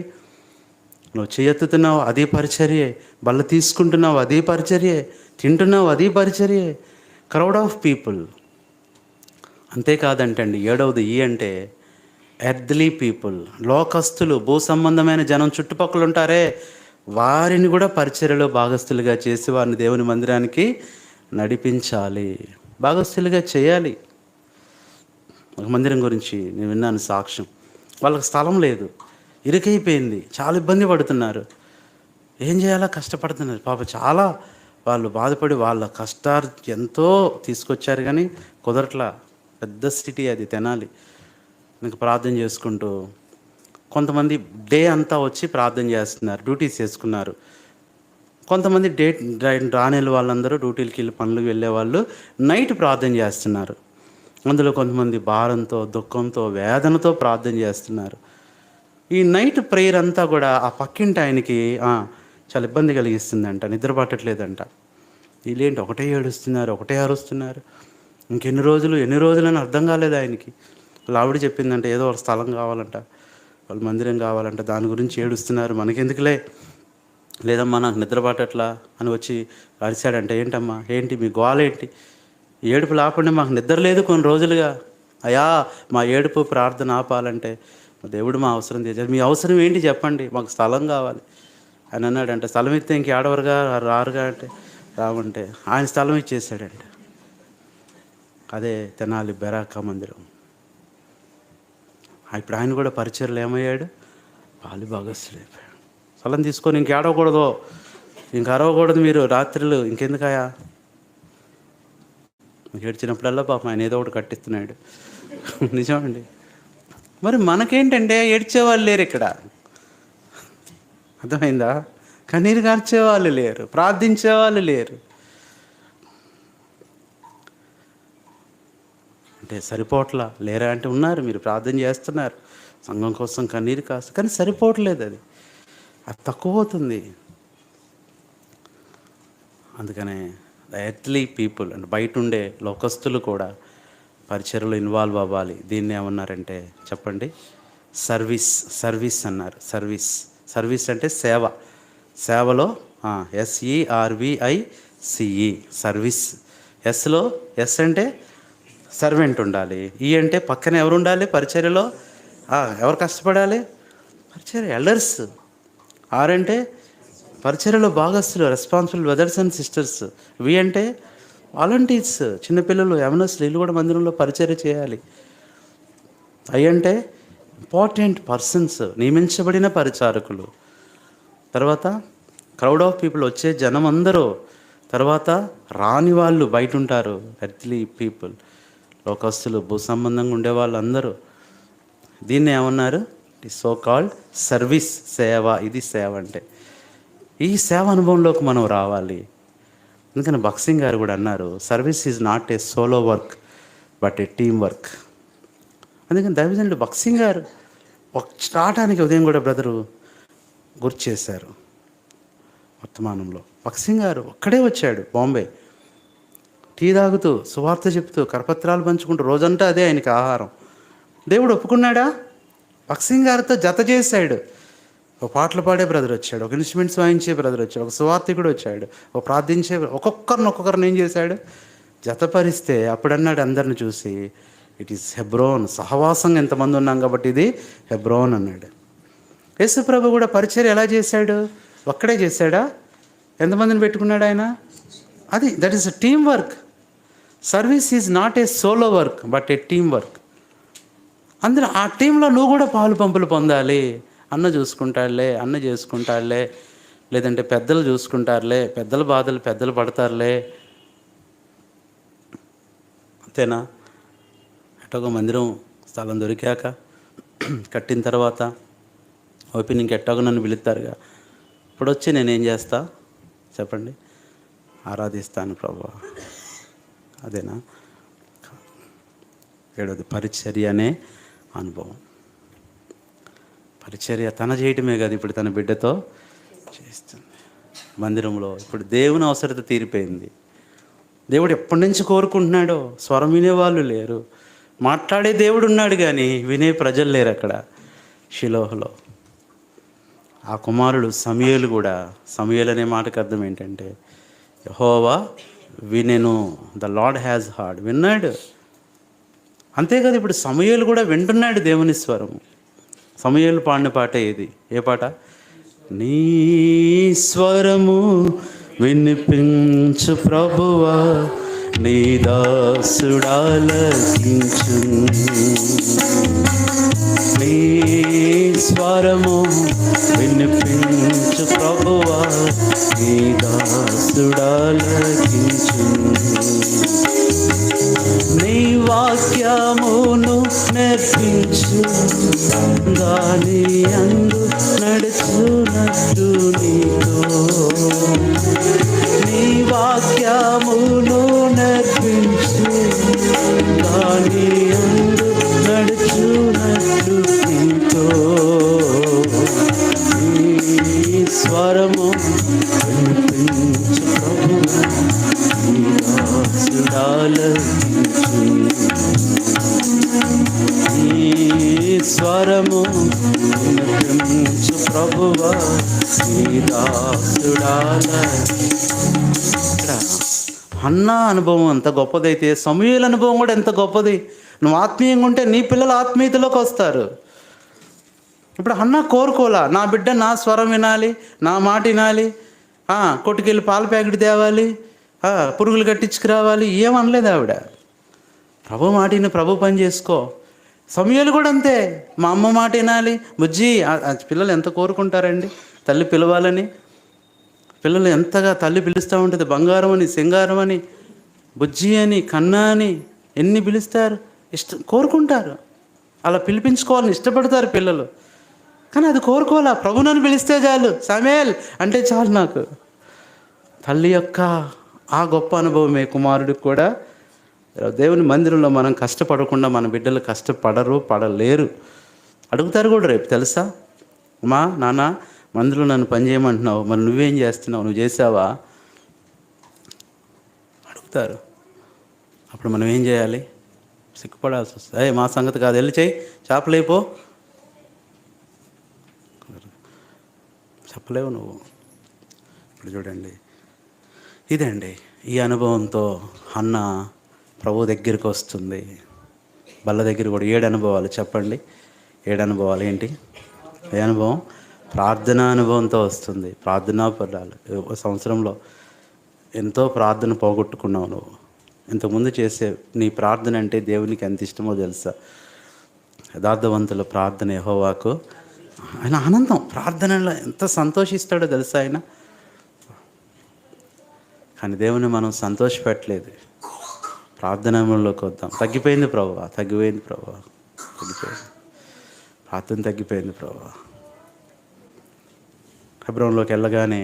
నువ్వు చేయెత్తుతున్నావు అదే పరిచర్యే, బల్ల తీసుకుంటున్నావు అదే పరిచర్యే, తింటున్నావు అదే పరిచర్యే. Crowd of people. అంతేకాదంటండి, 7వది ఈ అంటే ఎర్త్లీ పీపుల్, లోకస్తులు, భూ సంబంధమైన జనం చుట్టుపక్కల ఉంటారే, వారిని కూడా పరిచర్యలో భాగస్తులుగా చేసి వారిని దేవుని మందిరానికి నడిపించాలి, భాగస్తులుగా చేయాలి. ఒక మందిరం గురించి నేను విన్నాను సాక్ష్యం. వాళ్ళకి స్థలం లేదు, ఇరుకైపోయింది, చాలా ఇబ్బంది పడుతున్నారు, ఏం చేయాలో కష్టపడుతున్నారు. పాప చాలా వాళ్ళు బాధపడి వాళ్ళ కష్టాలు ఎంతో తీసుకొచ్చారు కానీ కుదరట్లా. పెద్ద సిటీ అది, తెనాలి. ఇంక ప్రార్థన చేసుకుంటూ కొంతమంది డే అంతా వచ్చి ప్రార్థన చేస్తున్నారు, డ్యూటీస్ చేసుకున్నారు. కొంతమంది రానేళ్ళు వాళ్ళందరూ డ్యూటీలకి వెళ్ళి పనులకు వెళ్ళేవాళ్ళు నైట్ ప్రార్థన చేస్తున్నారు. అందులో కొంతమంది భారంతో, దుఃఖంతో, వేదనతో ప్రార్థన చేస్తున్నారు. ఈ నైట్ ప్రేయర్ అంతా కూడా ఆ పక్కింటి ఆయనకి చాలా ఇబ్బంది కలిగిస్తుందంట, నిద్ర పట్టట్లేదంట. వీళ్ళేంటి ఒకటే ఏడుస్తున్నారు, ఒకటే అరుస్తున్నారు, ఎన్ని రోజులని అర్థం కాలేదు ఆయనకి. ఆవిడ చెప్పిందంట, ఏదో ఒక స్థలం కావాలంట, వాళ్ళ మందిరం కావాలంట, దాని గురించి ఏడుస్తున్నారు, మనకెందుకులే, లేదమ్మా నాకు నిద్ర పట్టట్లా అని వచ్చి అరిశాడంట. ఏంటమ్మా, ఏంటి మీ గోలేంటి, ఏడుపు ఆపండి, మాకు నిద్ర లేదు కొన్ని రోజులుగా, అయ్యా మా ఏడుపు ప్రార్థన ఆపాలంటే దేవుడు మా అవసరం తీర్చారు, మీ అవసరం ఏంటి చెప్పండి, మాకు స్థలం కావాలి అని అన్నాడంటే. స్థలం ఇస్తే ఇంక ఆడవరుగా రారుగా అంటే రావంటే ఆయన స్థలం ఇచ్చేసాడంటే. అదే తెనాలి బెరాకా మందిరం. ఇప్పుడు ఆయన కూడా పరిచర్లు ఏమయ్యాడు, పాలు భాగస్తులైపోయాడు. స్థలం తీసుకొని ఇంక ఆడవకూడదు, ఇంక అరవకూడదు, మీరు రాత్రులు ఇంకెందుకయా. ఏడ్చినప్పుడల్లా పాపం ఆయన ఏదో ఒకటి కట్టిస్తున్నాడు. నిజమండి. మరి మనకేంటంటే ఏడ్చేవాళ్ళు లేరు ఇక్కడ, అర్థమైందా? కన్నీరు కార్చేవాళ్ళు లేరు, ప్రార్థించేవాళ్ళు లేరు. అంటే సరిపోట్లా లేరా అంటే ఉన్నారు, మీరు ప్రార్థన చేస్తున్నారు, సంఘం కోసం కన్నీరు కాస్త, కానీ సరిపోవట్లేదు, అది తక్కువ అవుతుంది. అందుకనే ఎర్త్లీ పీపుల్ అంటే బయట ఉండే లోకస్తులు కూడా పరిచర్యలో ఇన్వాల్వ్ అవ్వాలి. దీన్ని ఏమన్నారంటే చెప్పండి, సర్వీస్ అన్నారు. సర్వీస్ అంటే సేవ. సేవలో SERVICE సర్వీస్. ఎస్లో ఎస్ అంటే సర్వెంట్ ఉండాలి, ఈ అంటే పక్కన ఎవరు ఉండాలి పరిచర్యలో, ఎవరు కష్టపడాలి, పరిచర్య ఎల్డర్స్. ఆర్ అంటే పరిచర్యలో భాగస్తులు, రెస్పాన్సిబుల్ బ్రదర్స్ అండ్ సిస్టర్స్. వి అంటే వాలంటీర్స్, చిన్నపిల్లలు, యవనస్తులు, వీళ్ళు కూడా మందిరంలో పరిచర్య చేయాలి. ఐ అంటే ఇంపార్టెంట్ పర్సన్స్, నియమించబడిన పరిచారకులు. తర్వాత క్రౌడ్ ఆఫ్ పీపుల్, వచ్చే జనం అందరూ. తర్వాత రాని వాళ్ళు బయట ఉంటారు, ఎర్త్లీ పీపుల్, లోకస్తులు, భూ సంబంధంగా ఉండే వాళ్ళందరూ. దీన్ని ఏమన్నారు, సో కాల్డ్ సర్వీస్, సేవ. ఇది సేవ అంటే. ఈ సేవ అనుభవంలోకి మనం రావాలి. అందుకని భక్సింగ్ గారు కూడా అన్నారు, service is not a solo work but A team work. అందుకని దైవజనుడు భక్సింగ్ గారు రావడానికి ఉదయం కూడా బ్రదరు గుర్తు చేశారు వర్తమానంలో. భక్సింగ్ గారు ఒక్కడే వచ్చాడు, బాంబే, టీ తాగుతూ, సువార్త చెప్తూ, కరపత్రాలు పంచుకుంటూ, రోజంతా అదే ఆయనకి ఆహారం. దేవుడు ఒప్పుకున్నాడా? భక్సింగ్ గారితో జత చేశాడు. ఒక పాటలు పాడే బ్రదర్ వచ్చాడు, ఒక ఇన్స్ట్రుమెంట్స్ వాయించే బ్రదర్ వచ్చాడు, ఒక సువార్తికుడు వచ్చాడు, ఒక ప్రార్థించే, ఒక్కొక్కరిని ఏం చేశాడు, జతపరిస్తే అప్పుడన్నాడు అందరిని చూసి, ఇట్ ఈస్ హెబ్రోన్. సహవాసంగా ఎంతమంది ఉన్నాం కాబట్టి ఇది హెబ్రోన్ అన్నాడు. యేసుప్రభు కూడా పరిచర్య ఎలా చేశాడు, ఒక్కడే చేశాడా, ఎంతమందిని పెట్టుకున్నాడు ఆయన? That is a team work. Service is not a solo work but A team work. అందులో ఆ టీంలో నువ్వు కూడా పాలు పంపులు పొందాలి. అన్న చూసుకుంటాడులే, అన్న చేసుకుంటాడులే, లేదంటే పెద్దలు చూసుకుంటారులే, పెద్దల బాధలు పెద్దలు పడతారులే, అంతేనా? ఎట్టొక మందిరం స్థలం దొరికాక కట్టిన తర్వాత ఓపెనింగ్కి ఎట్టొక నన్ను పిలుస్తారుగా, ఇప్పుడు వచ్చి నేనేం చేస్తా చెప్పండి, ఆరాధిస్తాను ప్రభువా, అదేనా? 7వది పరిచర్య అనే అనుభవం. పరిచర్య తన చేయటమే కాదు, ఇప్పుడు తన బిడ్డతో చేస్తుంది. మందిరంలో ఇప్పుడు దేవుని అవసరత తీరిపోయింది. దేవుడు ఎప్పటి నుంచి కోరుకుంటున్నాడో. స్వరం వినేవాళ్ళు లేరు, మాట్లాడే దేవుడు ఉన్నాడు కానీ వినే ప్రజలు లేరు అక్కడ షిలోహులో. ఆ కుమారుడు సమూయేలు కూడా, సమూయేలు అనే మాటకు అర్థం ఏంటంటే యెహోవా వినెను, ద లార్డ్ హ్యాజ్ హార్డ్, విన్నాడు. అంతేకాదు ఇప్పుడు సమూయేలు కూడా వింటున్నాడు దేవుని స్వరము. సమూయేలు పాడిన పాటే ఇది. ఏ పాట? నీ స్వరము వినిపించు ప్రభువా, నీ దాసుడాలకించు. నీ స్వరము వినిపించు ప్రభువా, నీ దాసుడాలకించు. నీ వాక్యమును నేర్పించు, దాని అందు నడుచునట్టు నీతో. నీ వాక్యమును నేర్పించు, దాని అందు నడుచునట్టు నీతో. నీ స్వరము వినిపించు ప్రభువా, నీ దాసుడాలకించు. నీ స్వరము వినిపించు ప్రభువా, నీ దాసుడాలకించు. హన్నా అనుభవం ఎంత గొప్పదైతే సమూయేలు అనుభవం కూడా ఎంత గొప్పది. నువ్వు ఆత్మీయంగా ఉంటే నీ పిల్లలు ఆత్మీయతలోకి వస్తారు. ఇప్పుడు హన్నా కోరుకోలా, నా బిడ్డ నా స్వరం వినాలి, నా మాట వినాలి, కొట్టుకెళ్ళి పాల ప్యాకెట్ తేవాలి, పురుగులు కట్టించుకురావాలి, ఏమనలేదు ఆవిడ. ప్రభు మాటిని ప్రభు పని చేసుకో. సమూయేలు కూడా అంతే, మా అమ్మ మాట వినాలి. బుజ్జి, పిల్లలు ఎంత కోరుకుంటారండి తల్లి పిలవాలని. పిల్లలు ఎంతగా తల్లి పిలుస్తూ ఉంటుంది, బంగారం అని, సింగారం అని, బుజ్జి అని, కన్నా అని, ఎన్ని పిలుస్తారు, కోరుకుంటారు. అలా పిలిపించుకోవాలని ఇష్టపడతారు పిల్లలు. కానీ అది కోరుకోవాలా, ప్రభు నన్ను పిలిస్తే చాలు, సమూయేల్ అంటే చాలు నాకు. తల్లి యొక్క ఆ గొప్ప అనుభవమే కుమారుడికి కూడా. దేవుని మందిరంలో మనం కష్టపడకుండా మన బిడ్డలు పడలేరు. అడుగుతారు కూడా రేపు, తెలుసా, అమ్మా నాన్న మందిరంలో నన్ను పని చేయమంటున్నావు, మరి నువ్వేం చేస్తున్నావు, నువ్వు చేసావా అడుగుతారు. అప్పుడు మనం ఏం చేయాలి? సిగ్గుపడాల్సి వస్తుంది. మా సంగతి కాదు, వెళ్ళి చేయి, చేపలేపో. చెప్పలేవు నువ్వు. ఇప్పుడు చూడండి, ఇదండి ఈ అనుభవంతో హన్న ప్రభు దగ్గరికి వస్తుంది. బల్ల దగ్గర కూడా 7 అనుభవాలు చెప్పండి. 7 అనుభవాలు ఏంటి? ఏ అనుభవం? ప్రార్థనా అనుభవంతో వస్తుంది. ప్రార్థనా పదాలు. సంవత్సరంలో ఎంతో ప్రార్థన పోగొట్టుకున్నావు నువ్వు. ఇంతకుముందు చేసే నీ ప్రార్థన అంటే దేవునికి ఎంత ఇష్టమో తెలుసా? యథార్థవంతుల ప్రార్థన యెహోవాకు ఆయన ఆనందం. ప్రార్థనలో ఎంత సంతోషిస్తాడో తెలుసా ఆయన. కానీ దేవుని మనం సంతోషపెట్టలేదు. ప్రార్థనలోకి వద్దాం. తగ్గిపోయింది ప్రభువా, తగ్గిపోయింది ప్రభువా, తగ్గిపోయింది ప్రార్థన, తగ్గిపోయింది ప్రభువా. హెబ్రోన్లోకి వెళ్ళగానే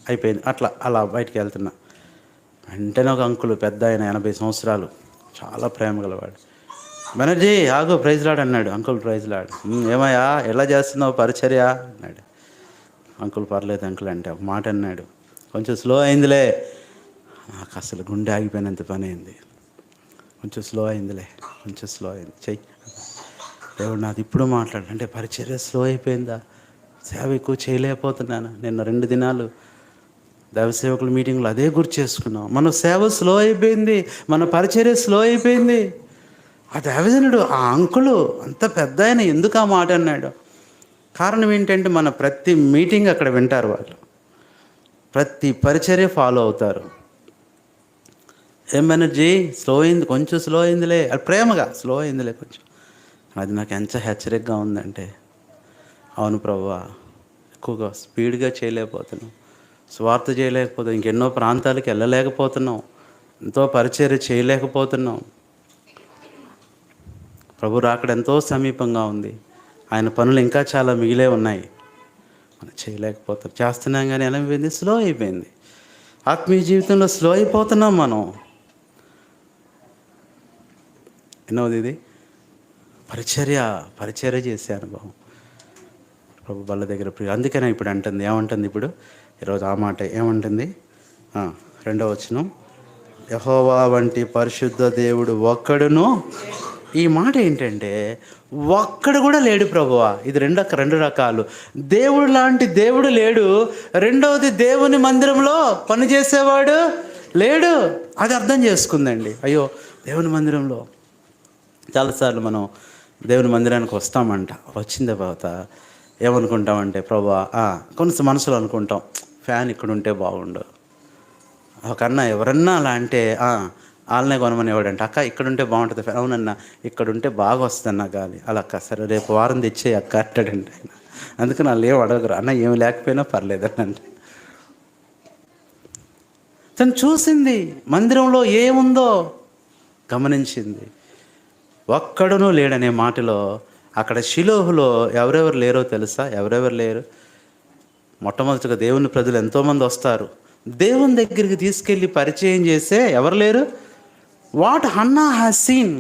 అయిపోయింది. అలా బయటికి వెళ్తున్నా, వెంటనే ఒక అంకులు, పెద్ద ఆయన, 80 సంవత్సరాలు, చాలా ప్రేమ గలవాడు. బెనర్జీ ఆగు, ప్రైజ్ లాడ్ అన్నాడు. Uncle praise lord. ఏమయ్యా ఎలా చేస్తున్నావు పరిచర్య అన్నాడు. అంకుల్ పర్లేదు అంకుల్ అంటే ఒక మాట అన్నాడు. కొంచెం స్లో అయిందిలే. నాకు అసలు గుండె ఆగిపోయినంత పని అయింది. కొంచెం స్లో అయిందిలే, కొంచెం స్లో అయింది, చెయ్యి. దేవుడు నాది ఇప్పుడు మాట్లాడు అంటే పరిచర్య స్లో అయిపోయిందా? సేవ ఎక్కువ చేయలేకపోతున్నాను. నిన్న 2 దినాలు దైవసేవకుల మీటింగ్లో అదే గుర్తు చేసుకున్నాం. మన సేవ స్లో అయిపోయింది, మన పరిచర్య స్లో అయిపోయింది. ఆ దైవజనుడు, ఆ అంకులు, అంత పెద్ద ఆయన ఎందుకు ఆ మాట అన్నాడు? కారణం ఏంటంటే మన ప్రతి మీటింగ్ అక్కడ వింటారు వాళ్ళు, ప్రతి పరిచర్య ఫాలో అవుతారు. ఏం ఎనర్జీ స్లో అయింది, కొంచెం స్లో అయిందిలే, అది ప్రేమగా స్లో అయిందిలే కొంచెం. అది నాకు ఎంత హెచ్చరికగా ఉందంటే, అవును ప్రభువా, ఎక్కువగా స్పీడ్గా చేయలేకపోతున్నాం, స్వార్థ చేయలేకపోతున్నాం, ఇంకెన్నో ప్రాంతాలకు వెళ్ళలేకపోతున్నాం, ఎంతో పరిచర్య చేయలేకపోతున్నాం. ప్రభు రాకడ ఎంతో సమీపంగా ఉంది. ఆయన పనులు ఇంకా చాలా మిగిలే ఉన్నాయి, మనం చేయలేకపోతాం. చేస్తున్నాం కానీ ఎలా అయిపోయింది? స్లో అయిపోయింది. ఆత్మీయ జీవితంలో స్లో అయిపోతున్నాం మనం. ఎన్నోది ఇది? పరిచర్య చేసే అనుభవం ప్రభు బల్ల దగ్గర. అందుకనే ఇప్పుడు అంటుంది, ఏమంటుంది ఇప్పుడు ఈరోజు ఆ మాట ఏమంటుంది? రెండవ వచనం, యెహోవా వంటి పరిశుద్ధ దేవుడు ఒక్కడును. ఈ మాట ఏంటంటే ఒక్కడు కూడా లేడు ప్రభువా. ఇది రెండు రకాలు. దేవుడు లాంటి దేవుడు లేడు. రెండవది, దేవుని మందిరంలో పనిచేసేవాడు లేడు. అది అర్థం చేసుకుందండి. అయ్యో, దేవుని మందిరంలో చాలాసార్లు మనం దేవుని మందిరానికి వస్తామంట. వచ్చిన తర్వాత ఏమనుకుంటామంటే, ప్రభువా కొన్ని మనసులో అనుకుంటాం, ఫ్యాన్ ఇక్కడ ఉంటే బాగుండు. ఒక అన్న ఎవరన్నా అలా అంటే వాళ్ళనే కొనమని ఎవడంటే, అక్క ఇక్కడ ఉంటే బాగుంటుంది ఫ్యాన్. అవునన్నా, ఇక్కడ ఉంటే బాగా వస్తుంది గాలి. అలా అక్క, సరే రేపు వారం తెచ్చే అక్క అంటాడంటే ఆయన. అందుకని వాళ్ళు ఏం అడగరు, అన్న ఏమి లేకపోయినా పర్లేదని అంటే. తను చూసింది మందిరంలో ఏముందో గమనించింది. ఒక్కడునూ లేడనే మాటలో అక్కడ షిలోహులో ఎవరెవరు లేరో తెలుసా? ఎవరెవరు లేరు? మొట్టమొదటిగా దేవుని ప్రజలు ఎంతోమంది వస్తారు. దేవుని దగ్గరికి తీసుకెళ్ళి పరిచయం చేసే ఎవరు లేరు? వాట్ హన్నా హ్యాస్ సీన్,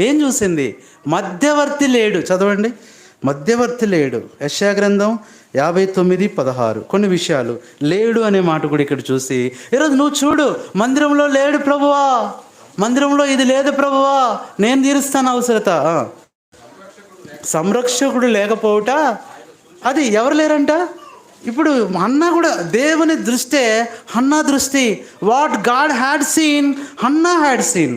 ఏం చూసింది? మధ్యవర్తి లేడు. చదవండి, మధ్యవర్తి లేడు. యెషయా గ్రంథం 59:16. కొన్ని విషయాలు లేడు అనే మాట కూడా ఇక్కడ చూసి, ఈరోజు నువ్వు చూడు, మందిరంలో లేడు ప్రభువా, మందిరంలో ఇది లేదు ప్రభువా, నేను తీరుస్తాను అవసరత. సంరక్షకుడు లేకపోవట, అది ఎవరు లేరంట. ఇప్పుడు హన్నా కూడా దేవుని దృష్టే హన్నా దృష్టి. What God had seen Hannah had seen.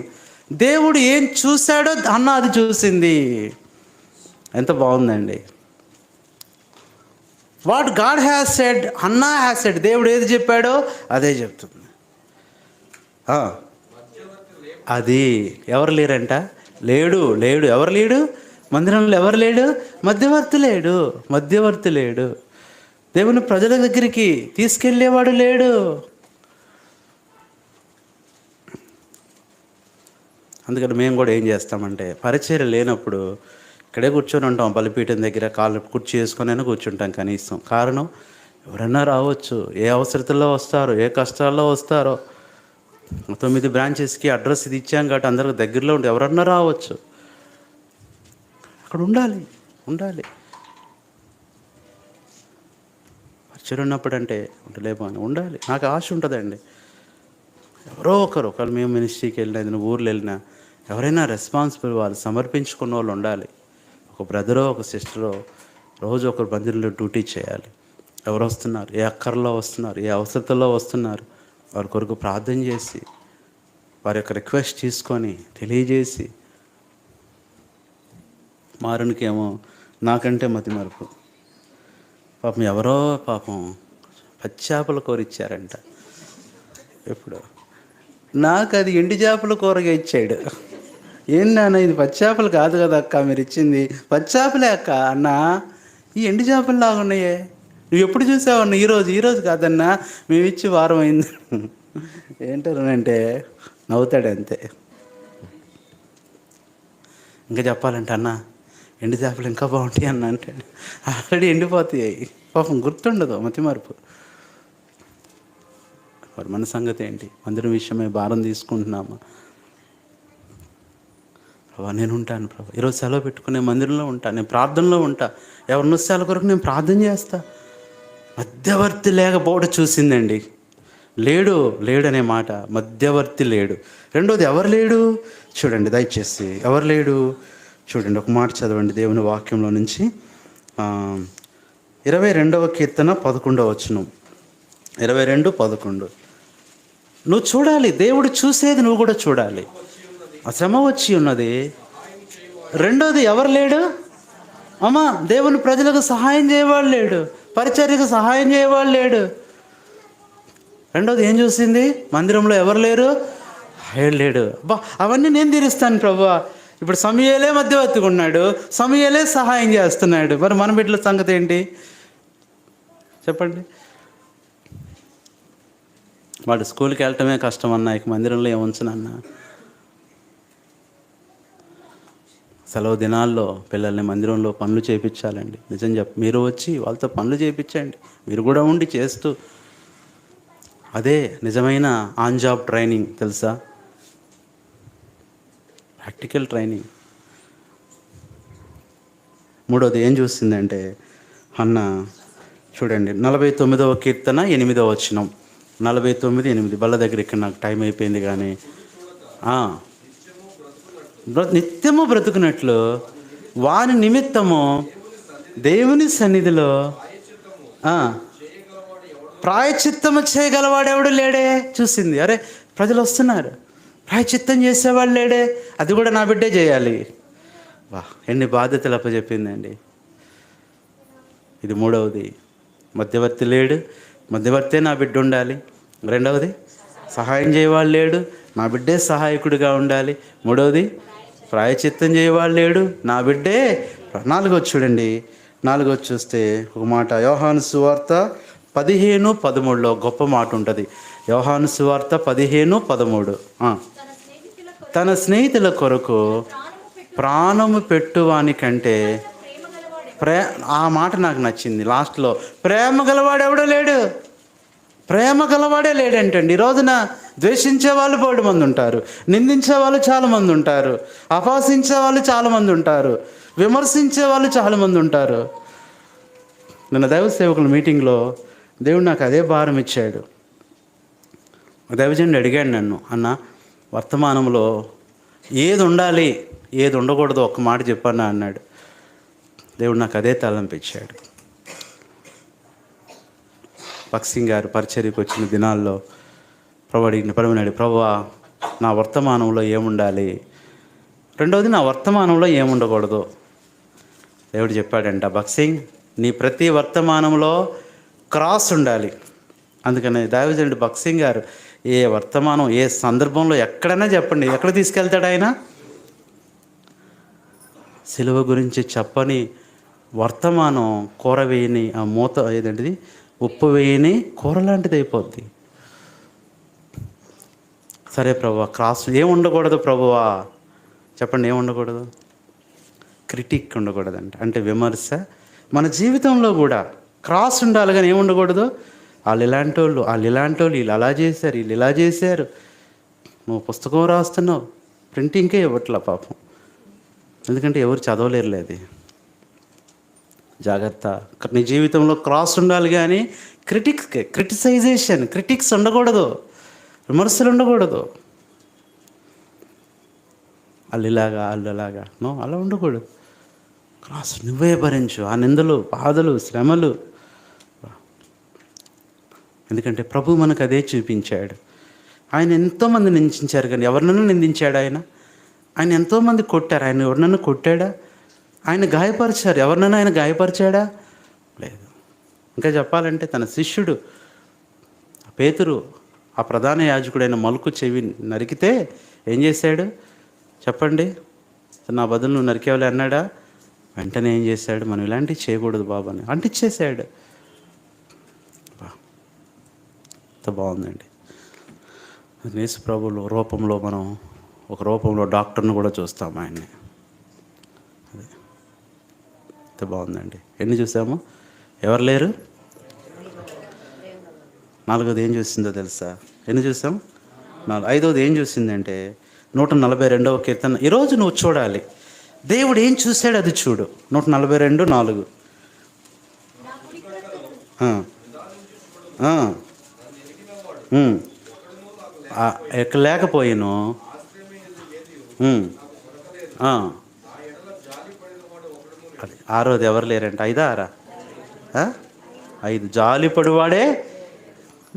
దేవుడు ఏం చూశాడో హన్నా అది చూసింది. ఎంత బాగుందండి. What God has said Hannah has said. దేవుడు ఏది చెప్పాడో అదే చెప్తుంది. అది ఎవరు లేరంట? లేడు లేడు. ఎవరు లేడు? మందిరంలో ఎవరు లేడు? మధ్యవర్తి లేడు. మధ్యవర్తి లేడు. దేవుని ప్రజల దగ్గరికి తీసుకెళ్ళేవాడు లేడు. అందుకని మేము కూడా ఏం చేస్తామంటే, పరిచర్య లేనప్పుడు ఇక్కడే కూర్చొని ఉంటాం. బలిపీఠం దగ్గర కాళ్ళు కుర్చీ చేసుకొని కూర్చుంటాం కనీసం. కారణం, ఎవరన్నా రావచ్చు, ఏ అవసరతల్లో వస్తారో, ఏ కష్టాల్లో వస్తారో. 9 బ్రాంచెస్కి అడ్రస్ ఇది ఇచ్చాం కాబట్టి అందరికి దగ్గరలో ఉంటే ఎవరన్నా రావచ్చు. అక్కడ ఉండాలి. పరిచయం ఉన్నప్పుడు అంటే ఉండలేమని ఉండాలి. నాకు ఆశ ఉంటుందండి. ఎవరో ఒకరు మేము మినిస్ట్రీకి వెళ్ళినా, ఏదైనా ఊర్లో వెళ్ళినా, ఎవరైనా రెస్పాన్సిబుల్ వాళ్ళు సమర్పించుకున్న వాళ్ళు ఉండాలి. ఒక బ్రదరో ఒక సిస్టరో రోజు ఒకరు మందిరంలో డ్యూటీ చేయాలి. ఎవరు వస్తున్నారు, ఏ అక్కర్లో వస్తున్నారు, ఏ అవసరతల్లో వస్తున్నారు, వారి కొరకు ప్రార్థన చేసి, వారి యొక్క రిక్వెస్ట్ తీసుకొని తెలియజేసి. మారునికేమో నాకంటే మతి మరుపు. పాపం ఎవరో పచ్చాపల కూర ఇచ్చారంట. ఎప్పుడు నాకు అది ఎండు చేపల కూరగా ఇచ్చాడు. ఏంటన్నా ఇది పచ్చాపలు కాదు కదా అక్క మీరు ఇచ్చింది? పచ్చాపలే అక్క. అన్నా ఈ ఎండు చేపలు లాగా ఉన్నాయే, నువ్వు ఎప్పుడు చూసావన్నా? ఈరోజు కాదన్నా, మేము ఇచ్చి వారం అయింది. ఏంటారంటే నవ్వుతాడు అంతే. ఇంకా చెప్పాలంటే, అన్న ఎండు చేపలు ఇంకా బాగుంటాయి అన్న అంటాడు. ఆల్రెడీ ఎండిపోతాయి. పాపం గుర్తుండదు, మతి మార్పు. మరి మన సంగతి ఏంటి? మందిరం విషయమే భారం తీసుకుంటున్నామా? ప్రభా నేను ఉంటాను ప్రభా, ఈరోజు సెలవు పెట్టుకునే మందిరంలో ఉంటాను, నేను ప్రార్థనలో ఉంటా, ఎవరిని వస్తే కొరకు నేను ప్రార్థన చేస్తా. మధ్యవర్తి లేకపోవడం చూసిందండి. లేడనే మాట, మధ్యవర్తి లేడు. రెండోది ఎవరు లేడు చూడండి, దయచేసి ఎవరు లేడు చూడండి. ఒక మాట చదవండి దేవుని వాక్యంలో నుంచి. 22వ కీర్తన 11వ వచనం. 22:11. నువ్వు చూడాలి, దేవుడు చూసేది నువ్వు కూడా చూడాలి. ఆ శ్రమ వచ్చి ఉన్నది. రెండోది ఎవరు లేడు అమ్మా, దేవుని ప్రజలకు సహాయం చేయవాడు లేడు, పరిచర్యకు సహాయం చేయవాడు లేడు. రెండోది ఏం చూసింది? మందిరంలో ఎవరు లేడు. బా అవన్నీ నేను తీరుస్తాను ప్రభువా. ఇప్పుడు సమూయేలే మధ్యవర్తిగా ఉన్నాడు, సమూయేలే సహాయం చేస్తున్నాడు. మరి మన బిడ్డల సంగతి ఏంటి చెప్పండి? వాడు స్కూల్కి వెళ్ళటమే కష్టం అన్నా, ఇక మందిరంలో ఏముంచనన్నా. సెలవు దినాల్లో పిల్లల్ని మందిరంలో పనులు చేయించాలండి. నిజం మీరు వచ్చి వాళ్ళతో పనులు చేయించండి, మీరు కూడా ఉండి చేస్తూ. అదే నిజమైన ఆన్ జాబ్ ట్రైనింగ్, తెలుసా? Practical training. మూడోది ఏం చూసిందంటే హన్నా చూడండి, 49వ కీర్తన 8వ వచనం. 49:8 బల్ల దగ్గర ఇక్కడ నాకు టైం అయిపోయింది కానీ నిత్యము బ్రతుకున్నట్లు వాని నిమిత్తము దేవుని సన్నిధిలో ప్రాయచిత్తము చేయగలవాడు ఎవడు లేడే. చూసింది, అరే ప్రజలు వస్తున్నారు, ప్రాయచిత్తం చేసేవాడు లేడే, అది కూడా నా బిడ్డే చేయాలి. వా, ఎన్ని బాధ్యతలు అప్పచెప్పిందండి. ఇది మూడవది, మధ్యవర్తి లేడు, మధ్యవర్తే నా బిడ్డ ఉండాలి. రెండవది, సహాయం చేయవాడు లేడు, నా బిడ్డే సహాయకుడిగా ఉండాలి. మూడవది, ప్రాయచిత్తం చేయవాడు లేడు, నా బిడ్డే. నాలుగోది చూడండి, నాలుగోది చూస్తే ఒక మాట, యోహాను సువార్త 15:13 గొప్ప మాట ఉంటుంది. యోహాను సువార్త 15:13 తన స్నేహితుల కొరకు ప్రాణము పెట్టువాని కంటే ఆ మాట నాకు నచ్చింది. లాస్ట్లో ప్రేమ గలవాడు ఎవడో లేడు, ప్రేమ గలవాడే లేడంటండి. ఈ రోజున ద్వేషించే వాళ్ళు బోడు మంది ఉంటారు, నిందించే వాళ్ళు చాలామంది ఉంటారు, అపహసించే వాళ్ళు చాలామంది ఉంటారు, విమర్శించే వాళ్ళు చాలామంది ఉంటారు. నిన్న దైవ సేవకుల మీటింగ్లో దేవుడు నాకు అదే భారం ఇచ్చాడు. దైవజనుడు అడిగాడు నన్ను, అన్న వర్తమానంలో ఏది ఉండాలి ఏది ఉండకూడదు ఒక్క మాట చెప్పన్నా అన్నాడు. దేవుడు నాకు అదే తలంపించాడు. భక్సింగ్ గారు పరిచర్యకు వచ్చిన దినాల్లో ప్రభువన్నాడు, ప్రభువా నా వర్తమానంలో ఏముండాలి, రెండవది నా వర్తమానంలో ఏముండకూడదు. దేవుడు చెప్పాడంట, భక్సింగ్ నీ ప్రతి వర్తమానంలో క్రాస్ ఉండాలి. అందుకని దైవజనుడు భక్సింగ్ గారు ఏ వర్తమానం ఏ సందర్భంలో ఎక్కడైనా చెప్పండి, ఎక్కడ తీసుకెళ్తాడు ఆయన? సిలువ గురించి చెప్పని వర్తమానం కూర వేయని ఆ మూత ఏదంటిది ఉప్పు వేయని కూర లాంటిది అయిపోద్ది. సరే ప్రభువా, క్రాస్ ఏముండకూడదు ప్రభువా చెప్పండి, ఏముండకూడదు? క్రిటిక్ ఉండకూడదంట, అంటే విమర్శ. మన జీవితంలో కూడా క్రాస్ ఉండాలి, కానీ ఏముండకూడదు? వాళ్ళు ఇలాంటి వాళ్ళు వీళ్ళు అలా చేశారు, వీళ్ళు ఇలా చేశారు. నువ్వు పుస్తకం రాస్తున్నావు, ప్రింటింగ్కే ఇవ్వట్లా పాపం, ఎందుకంటే ఎవరు చదవలేరులే అది. జాగ్రత్త, నీ జీవితంలో క్రాస్ ఉండాలి, కానీ క్రిటిక్స్ ఉండకూడదు, విమర్శలు ఉండకూడదు. వాళ్ళు ఇలాగా వాళ్ళు అలాగా అలా ఉండకూడదు. క్రాస్ నువ్వే భరించు ఆ నిందలు, బాధలు, శ్రమలు. ఎందుకంటే ప్రభు మనకు అదే చూపించాడు. ఆయన ఎంతోమంది నిందించారు, కానీ ఎవరినైనా నిందించాడు ఆయన ఎంతోమంది కొట్టారు, ఆయన ఎవరినైనా కొట్టాడా? ఆయన గాయపరిచారు, ఎవరినైనా ఆయన గాయపరిచాడా? లేదు. ఇంకా చెప్పాలంటే తన శిష్యుడు పేతురు ఆ ప్రధాన యాజకుడైన మలుకు చెవి నరికితే ఏం చేశాడు చెప్పండి? నా బదులు నువ్వు నరికేవాలి అన్నాడా? వెంటనే ఏం చేశాడు? మనం ఇలాంటివి చేయకూడదు బాబు అని అంటిచ్చేసాడు. ఎంత బాగుందండి. యేసు ప్రభువు రూపంలో మనం ఒక రూపంలో డాక్టర్ని కూడా చూస్తాం ఆయన్ని. అదే ఎంత బాగుందండి. ఎన్ని చూసాము? ఎవరు లేరు? నాలుగోది ఏం చూసిందో తెలుసా? ఎన్ని చూసాం? ఐదవది ఏం చూసిందంటే 142వ కీర్తన. ఈరోజు నువ్వు చూడాలి, దేవుడు ఏం చూశాడు అది చూడు. 142:4 లేకపోయాను. అది ఆరోది ఎవరు లేరంట. 5 జాలిపడివాడే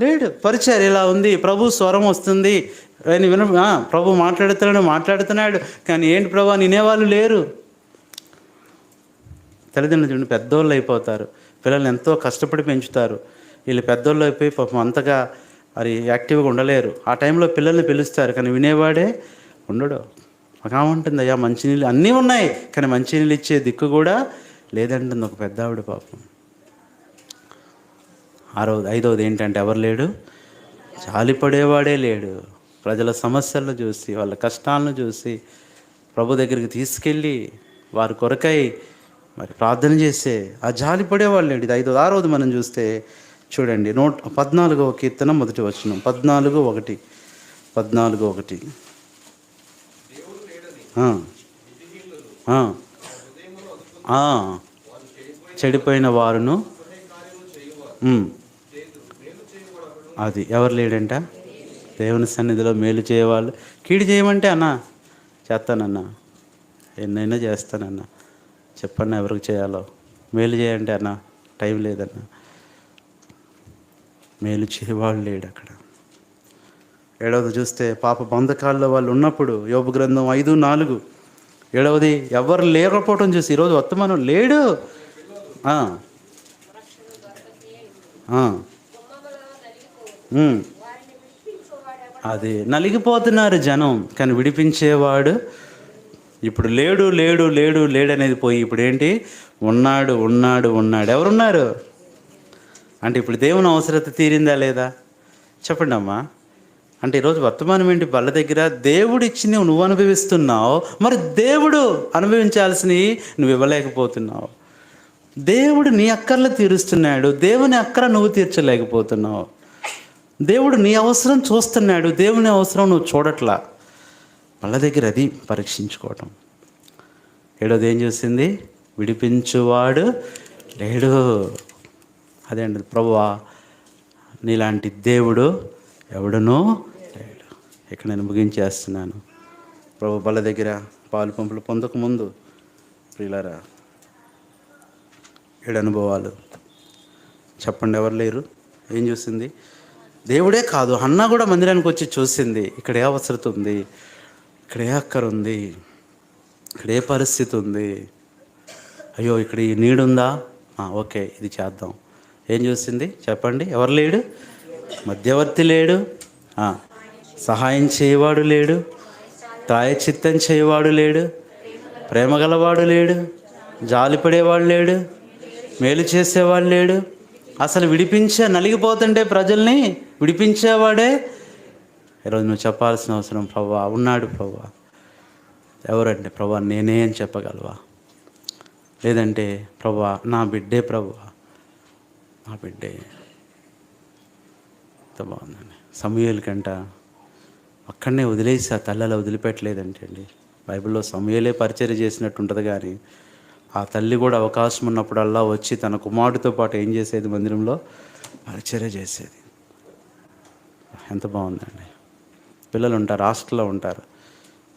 లేడు. పరిచయం ఇలా ఉంది, ప్రభు స్వరం వస్తుంది, ప్రభు మాట్లాడుతున్నాడు, కానీ ఏంటి ప్రభు వినేవాళ్ళు లేరు. తల్లిదండ్రులు చూడండి, పెద్దోళ్ళు అయిపోతారు, పిల్లల్ని ఎంతో కష్టపడి పెంచుతారు. వీళ్ళు పెద్దోళ్ళు అయిపోయి పాపం అంతగా మరి యాక్టివ్గా ఉండలేరు. ఆ టైంలో పిల్లల్ని పిలుస్తారు, కానీ వినేవాడే ఉండడు. మాకేముంటుంది అయ్యా, మంచినీళ్ళు అన్నీ ఉన్నాయి, కానీ మంచినీళ్ళు ఇచ్చే దిక్కు కూడా లేదంటుంది ఒక పెద్ద ఆవిడ పాపం. 5వది ఏంటంటే ఎవరు లేడు? జాలిపడేవాడే లేడు. ప్రజల సమస్యలను చూసి, వాళ్ళ కష్టాలను చూసి ప్రభు దగ్గరికి తీసుకెళ్ళి వారి కొరకై మరి ప్రార్థన చేసే ఆ జాలిపడేవాళ్ళు లేడు. ఇది 5వది. 6వది మనం చూస్తే చూడండి, 14వ కీర్తన మొదటి వచనం. 14:1 చెడిపోయిన వారును అది ఎవరు లేడంట? దేవుని సన్నిధిలో మేలు చేయవాళ్ళు. కీడు చేయమంటే అన్న చేస్తానన్నా, ఎన్నైనా చేస్తానన్నా, చెప్పన్నా ఎవరికి చేయాలో. మేలు చేయంటే అన్న టైం లేదన్నా. మేలు చేయవాళ్ళు లేడు అక్కడ. ఏడవది చూస్తే పాప బంధకాల్లో వాళ్ళు ఉన్నప్పుడు, యోబు గ్రంథం 5:4. ఏడవది ఎవరు లేకపోవటం చూసి ఈరోజు వర్తమానం లేడు. అది నలిగిపోతున్నారు జనం, కానీ విడిపించేవాడు ఇప్పుడు లేడు లేడు లేడు లేడు అనేది పోయి ఇప్పుడు ఏంటి? ఉన్నాడు ఉన్నాడు ఉన్నాడు. ఎవరున్నారు అంటే ఇప్పుడు దేవుని అవసరత తీరిందా లేదా? చెప్పండి అమ్మా. అంటే ఈరోజు వర్తమానం ఏంటి? బల్ల దగ్గర దేవుడు ఇచ్చి నువ్వు అనుభవిస్తున్నావు, మరి దేవుడు అనుభవించాల్సినవి నువ్వు ఇవ్వలేకపోతున్నావు. దేవుడు నీ అక్కర్లు తీరుస్తున్నాడు, దేవుని అక్కర నువ్వు తీర్చలేకపోతున్నావు. దేవుడు నీ అవసరం చూస్తున్నాడు, దేవుని అవసరం నువ్వు చూడట్లా. బల్ల దగ్గర అది పరీక్షించుకోవటం. ఏడోది ఏం చూసింది? విడిపించువాడు లేడు. అదే అండి, ప్రభువా నీలాంటి దేవుడు ఎవడనో లేడు. ఇక్కడ నేను ముగించేస్తున్నాను. ప్రభు బల్ల దగ్గర పాలు పంపులు పొందకముందు ప్రియులారా 7 అనుభవాలు చెప్పండి. ఎవరు లేరు? ఏం చూసింది? దేవుడే కాదు, హన్నా కూడా మందిరానికి వచ్చి చూసింది. ఇక్కడ ఏ అవసరత ఉంది, ఇక్కడ ఏ అక్కర ఉంది, ఇక్కడ ఏ పరిస్థితి ఉంది, అయ్యో ఇక్కడ ఈ నీడుందా, ఓకే ఇది చేద్దాం. ఏం చూసింది చెప్పండి? ఎవరు లేడు? మధ్యవర్తి లేడు, సహాయం చేయవాడు లేడు, ప్రాయచిత్తం చేయవాడు లేడు, ప్రేమ గలవాడు లేడు, జాలిపడేవాడు లేడు, మేలు చేసేవాడు లేడు. అసలు నలిగిపోతుంటే ప్రజల్ని విడిపించేవాడే. ఈరోజు నువ్వు చెప్పాల్సిన అవసరం, ప్రభువా ఉన్నాడు ప్రభువా. ఎవరంటే ప్రభువా నేనే అని చెప్పగలవా? లేదంటే ప్రభువా నా బిడ్డే, ప్రభువా నా బిడ్డే. ఎంత బాగుందండి. సమూయేలు కంట అక్కడనే వదిలేసి ఆ తల్లి అలా వదిలిపెట్టలేదంటే అండి. బైబిల్లో సమూయేలే పరిచర్య చేసినట్టు ఉంటుంది, కానీ ఆ తల్లి కూడా అవకాశం ఉన్నప్పుడల్లా వచ్చి తన కుమారుడితో పాటు ఏం చేసేది? మందిరంలో పరిచర్య చేసేది. ఎంత బాగుందండి. పిల్లలు ఉంటారు, హాస్టల్లో ఉంటారు.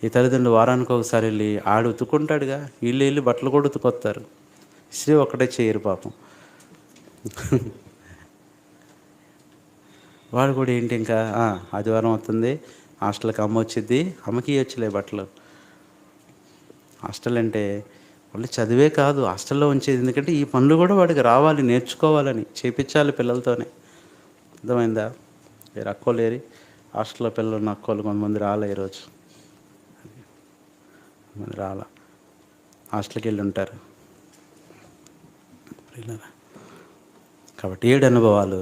ఈ తల్లిదండ్రులు వారానికి ఒకసారి వెళ్ళి ఆడు ఉతుక్కుంటాడుగా, వీళ్ళు వెళ్ళి బట్టలు కూడా ఉతుకొస్తారు. ఇస్త్రీ ఒక్కటే చేయరు పాపం. వాడు కూడా ఏంటి ఇంకా ఆదివారం అవుతుంది, హాస్టల్కి అమ్మ వచ్చిద్ది, అమ్మకి వచ్చలే బట్టలు. హాస్టల్ అంటే వాళ్ళు చదివే కాదు, హాస్టల్లో ఉంచేది. ఎందుకంటే ఈ పనులు కూడా వాడికి రావాలి, నేర్చుకోవాలని చేపించాలి పిల్లలతోనే. అర్థమైందా? వేరే అక్కోలు ఏరి హాస్టల్లో పిల్లలు ఉన్న అక్కోలు కొంతమంది రాలే ఈరోజు, కొంతమంది రాలా, హాస్టల్కి వెళ్ళి ఉంటారు. కాబట్టి 7 అనుభవాలు.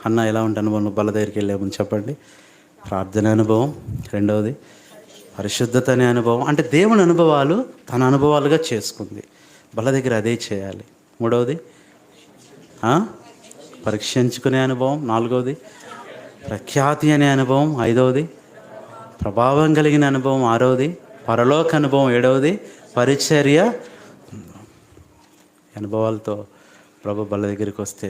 అన్న ఎలా ఉంటే అనుభవం? బల్ల దగ్గరికి వెళ్ళే ముందు చెప్పండి. ప్రార్థన అనుభవం, రెండవది పరిశుద్ధత అనే అనుభవం, అంటే దేవుని అనుభవాలు తన అనుభవాలుగా చేసుకుంది. బల్ల దగ్గర అదే చేయాలి. మూడవది పరీక్షించుకునే అనుభవం, నాలుగవది ప్రఖ్యాతి అనే అనుభవం, ఐదవది ప్రభావం కలిగిన అనుభవం, ఆరవది పరలోక అనుభవం, ఏడవది పరిచర్య అనుభవాలతో ప్రభు బల్ల దగ్గరికి వస్తే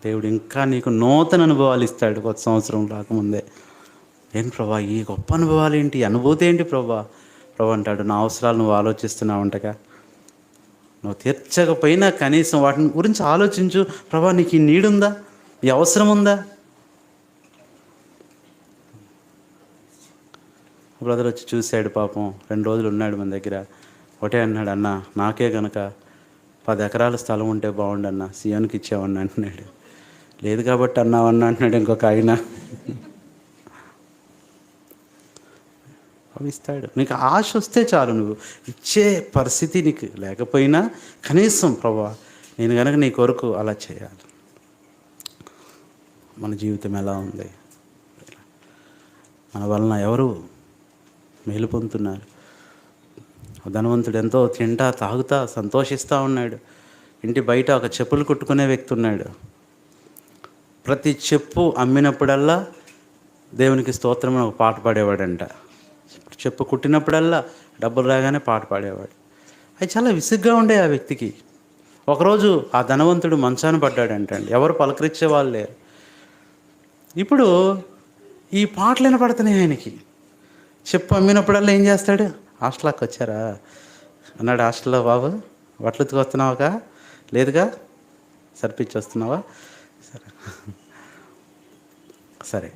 దేవుడు ఇంకా నీకు నూతన అనుభవాలు ఇస్తాడు. కొత్త సంవత్సరం రాకముందే ఏం ప్రభా ఈ గొప్ప అనుభవాలు ఏంటి, అనుభూతి ఏంటి ప్రభా? ప్రభు అంటాడు నా అవసరాలు నువ్వు ఆలోచిస్తున్నావు అంటగా, నువ్వు తీర్చకపోయినా కనీసం వాటిని గురించి ఆలోచించు. ప్రభా నీకు ఈ నీడుందా, ఈ అవసరం ఉందా? బ్రదర్ వచ్చి చూశాడు పాపం, 2 రోజులు ఉన్నాడు మన దగ్గర. ఒకటే అన్నాడు, అన్న నాకే కనుక 10 ఎకరాల స్థలం ఉంటే బాగుండన్న, సీఎంకి ఇచ్చావన్నా అంటున్నాడు. లేదు కాబట్టి అన్నావన్నా అంటున్నాడు ఇంకొక ఆయన. అవి ఇస్తాడు. నీకు ఆశ వస్తే చాలు, నువ్వు ఇచ్చే పరిస్థితి నీకు లేకపోయినా కనీసం ప్రభా నేను కనుక నీ కొరకు అలా చేయాలి. మన జీవితం ఎలా ఉంది, మన వలన ఎవరు మేలు పొందుతున్నారు? ధనవంతుడు ఎంతో తింటా తాగుతా సంతోషిస్తూ ఉన్నాడు. ఇంటి బయట ఒక చెప్పులు కుట్టుకునే వ్యక్తి ఉన్నాడు. ప్రతి చెప్పు అమ్మినప్పుడల్లా దేవునికి స్తోత్రం అని ఒక పాట పాడేవాడంట. చెప్పు కుట్టినప్పుడల్లా డబ్బులు రాగానే పాట పాడేవాడు. అది చాలా విసుగ్గా ఉండే ఆ వ్యక్తికి. ఒకరోజు ఆ ధనవంతుడు మంచాన పడ్డాడంటండి. ఎవరు పలకరించే వాళ్ళు లేరు. ఇప్పుడు ఈ పాటలు వినపడుతున్నాయి ఆయనకి. చెప్పు అమ్మినప్పుడల్లా ఏం చేస్తాడు? హాస్టల్కి వచ్చారా అన్నాడు. హాస్టల్లో బాబు బట్టలు ఉతికొస్తున్నావుగా? లేదుగా. సరిపిచ్చి వస్తున్నావా? సరే సరే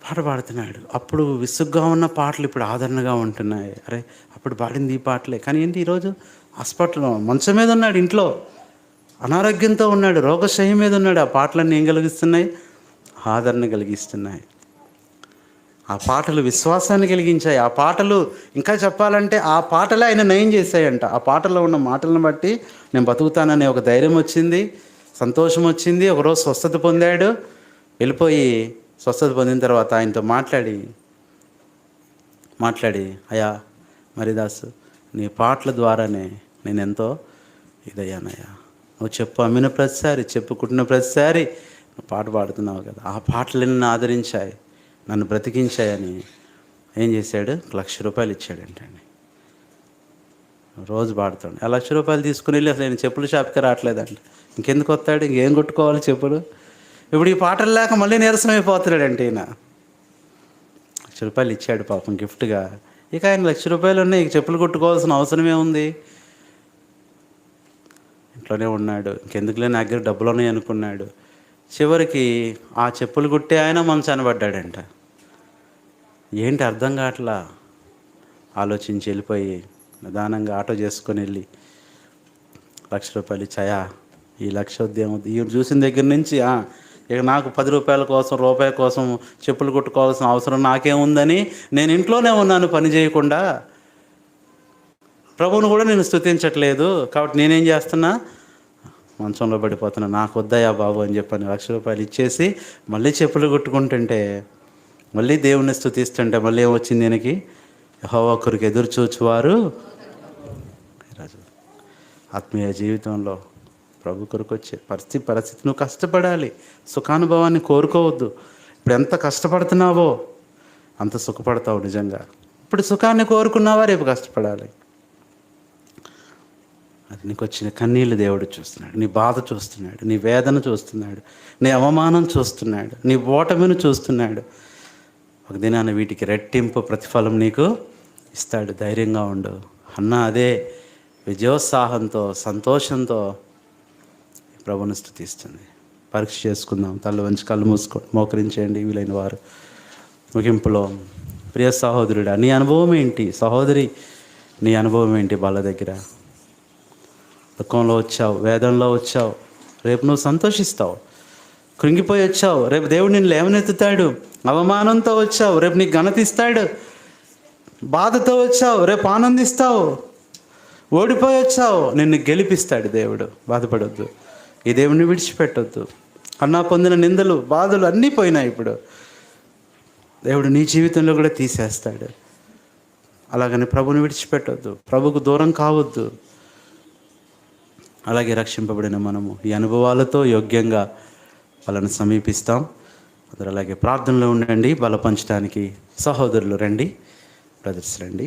పాట పాడుతున్నాడు. అప్పుడు విసుగ్గా ఉన్న పాటలు ఇప్పుడు ఆదరణగా ఉంటున్నాయి. అరే అప్పుడు పాడింది ఈ పాటలే. కానీ ఏంటి ఈరోజు హాస్పిటల్లో మంచం మీద ఉన్నాడు, ఇంట్లో అనారోగ్యంతో ఉన్నాడు, రోగశయ్య మీద ఉన్నాడు. ఆ పాటలన్నీ ఏం కలిగిస్తున్నాయి? ఆదరణ కలిగిస్తున్నాయి. ఆ పాటలు విశ్వాసాన్ని కలిగించాయి. ఆ పాటలు ఇంకా చెప్పాలంటే ఆ పాటలే ఆయన నయం చేశాయంట. ఆ పాటలో ఉన్న మాటలను బట్టి నేను బతుకుతాననే ఒక ధైర్యం వచ్చింది, సంతోషం వచ్చింది. ఒకరోజు స్వస్థత పొందాడు. వెళ్ళిపోయి స్వస్థత పొందిన తర్వాత ఆయనతో మాట్లాడి అయ్యా మరిదాసు, నీ పాటల ద్వారానే నేను ఎంతో ఇదయ్యానయ్యా. నువ్వు చెప్పు అమ్మిన ప్రతిసారి, చెప్పుకుంటున్న ప్రతిసారి నువ్వు పాట పాడుతున్నావు కదా, ఆ పాటలు నన్ను ఆదరించాయి, నన్ను బ్రతికించాయని ఏం చేశాడు? ₹1,00,000 ఇచ్చాడంటండి. రోజు పాడుతాడు. ఆ ₹1,00,000 తీసుకుని వెళ్ళి అసలు నేను చెప్పుల షాప్కి రావట్లేదండి. ఇంకెందుకు వస్తాడు? ఇంకేం కొట్టుకోవాలి చెప్పులు? ఇప్పుడు ఈ పాటలు లేక మళ్ళీ నీరసం అయిపోతున్నాడంటే ఈయన. ₹1,00,000 ఇచ్చాడు పాపం గిఫ్ట్గా. ఇక ఆయన ₹1,00,000 ఉన్నాయి, ఇక చెప్పులు కొట్టుకోవాల్సిన అవసరమే ఉంది. ఇంట్లోనే ఉన్నాడు. ఇంకెందుకులే నా దగ్గర డబ్బులు ఉన్నాయి అనుకున్నాడు. చివరికి ఆ చెప్పులు కుట్టే ఆయన మంచాన పడ్డాడంట. ఏంటి అర్థం కావట్లా. ఆలోచించి వెళ్ళిపోయి నిదానంగా ఆటో చేసుకొని వెళ్ళి ₹1,00,000 ఇచ్చాయా, ఈ 1,00,000 ఉద్యమం ఈయన చూసిన దగ్గర నుంచి ఇక నాకు ₹10 కోసం రూపాయి కోసం చెప్పులు కుట్టుకోవాల్సిన అవసరం నాకేముందని నేను ఇంట్లోనే ఉన్నాను పని చేయకుండా. ప్రభువును కూడా నేను స్తుతించట్లేదు. కాబట్టి నేనేం చేస్తున్నా? మంచంలో పడిపోతున్నా. నాకు వద్దయా బాబు అని చెప్పని ₹1,00,000 ఇచ్చేసి మళ్ళీ చెప్పులు కుట్టుకుంటుంటే, మళ్ళీ దేవుణ్ణి స్తుతిస్తుంటే మళ్ళీ ఏమొచ్చింది దీనికి? యెహోవా కొరకు ఎదురు చూచువారు. ఈరోజు ఆత్మీయ జీవితంలో ప్రభు కొరకు వచ్చే పరిస్థితి నువ్వు కష్టపడాలి. సుఖానుభవాన్ని కోరుకోవద్దు. ఇప్పుడు ఎంత కష్టపడుతున్నావో అంత సుఖపడతావు నిజంగా. ఇప్పుడు సుఖాన్ని కోరుకున్నావా, రేపు కష్టపడాలి. అది నీకు వచ్చిన కన్నీళ్ళు దేవుడు చూస్తున్నాడు, నీ బాధ చూస్తున్నాడు, నీ వేదన చూస్తున్నాడు, నీ అవమానం చూస్తున్నాడు, నీ ఓటమిని చూస్తున్నాడు. ఒక దినాన వీటికి రెట్టింపు ప్రతిఫలం నీకు ఇస్తాడు. ధైర్యంగా ఉండు. అన్న అదే విజయోత్సాహంతో సంతోషంతో ప్రభువుని స్తుతిస్తుంది. పరీక్ష చేసుకుందాం. తల వంచి కళ్ళు మూసుకోండి, మోకరించేయండి వీలైన వారు. ముగింపులో ప్రియ సహోదరుడా, నీ అనుభవం ఏంటి? సహోదరి, నీ అనుభవం ఏంటి? వాళ్ళ దగ్గర దుఃఖంలో వచ్చావు, వేదనలో వచ్చావు, రేపు నువ్వు సంతోషిస్తావు. కృంగిపోయి వచ్చావు, రేపు దేవుడు నిన్ను లేవనెత్తుతాడు. అవమానంతో వచ్చావు, రేపు నీకు ఘనత ఇస్తాడు. బాధతో వచ్చావు, రేపు ఆనందిస్తావు. ఓడిపోయి వచ్చావు, నిన్ను గెలిపిస్తాడు దేవుడు. బాధపడొద్దు, ఈ దేవుడిని విడిచిపెట్టొద్దు. అన్నా పొందిన నిందలు బాధలు అన్నీ పోయినాయి. ఇప్పుడు దేవుడు నీ జీవితంలో కూడా తీసేస్తాడు. అలాగని ప్రభుని విడిచిపెట్టొద్దు, ప్రభుకు దూరం కావద్దు. అలాగే రక్షింపబడిన మనము ఈ అనుభవాలతో యోగ్యంగా వాళ్ళని సమీపిస్తాం. అందరూ అలాగే ప్రార్థనలో ఉండండి. బల పంచడానికి సహోదరులు రండి, బ్రదర్స్ రండి.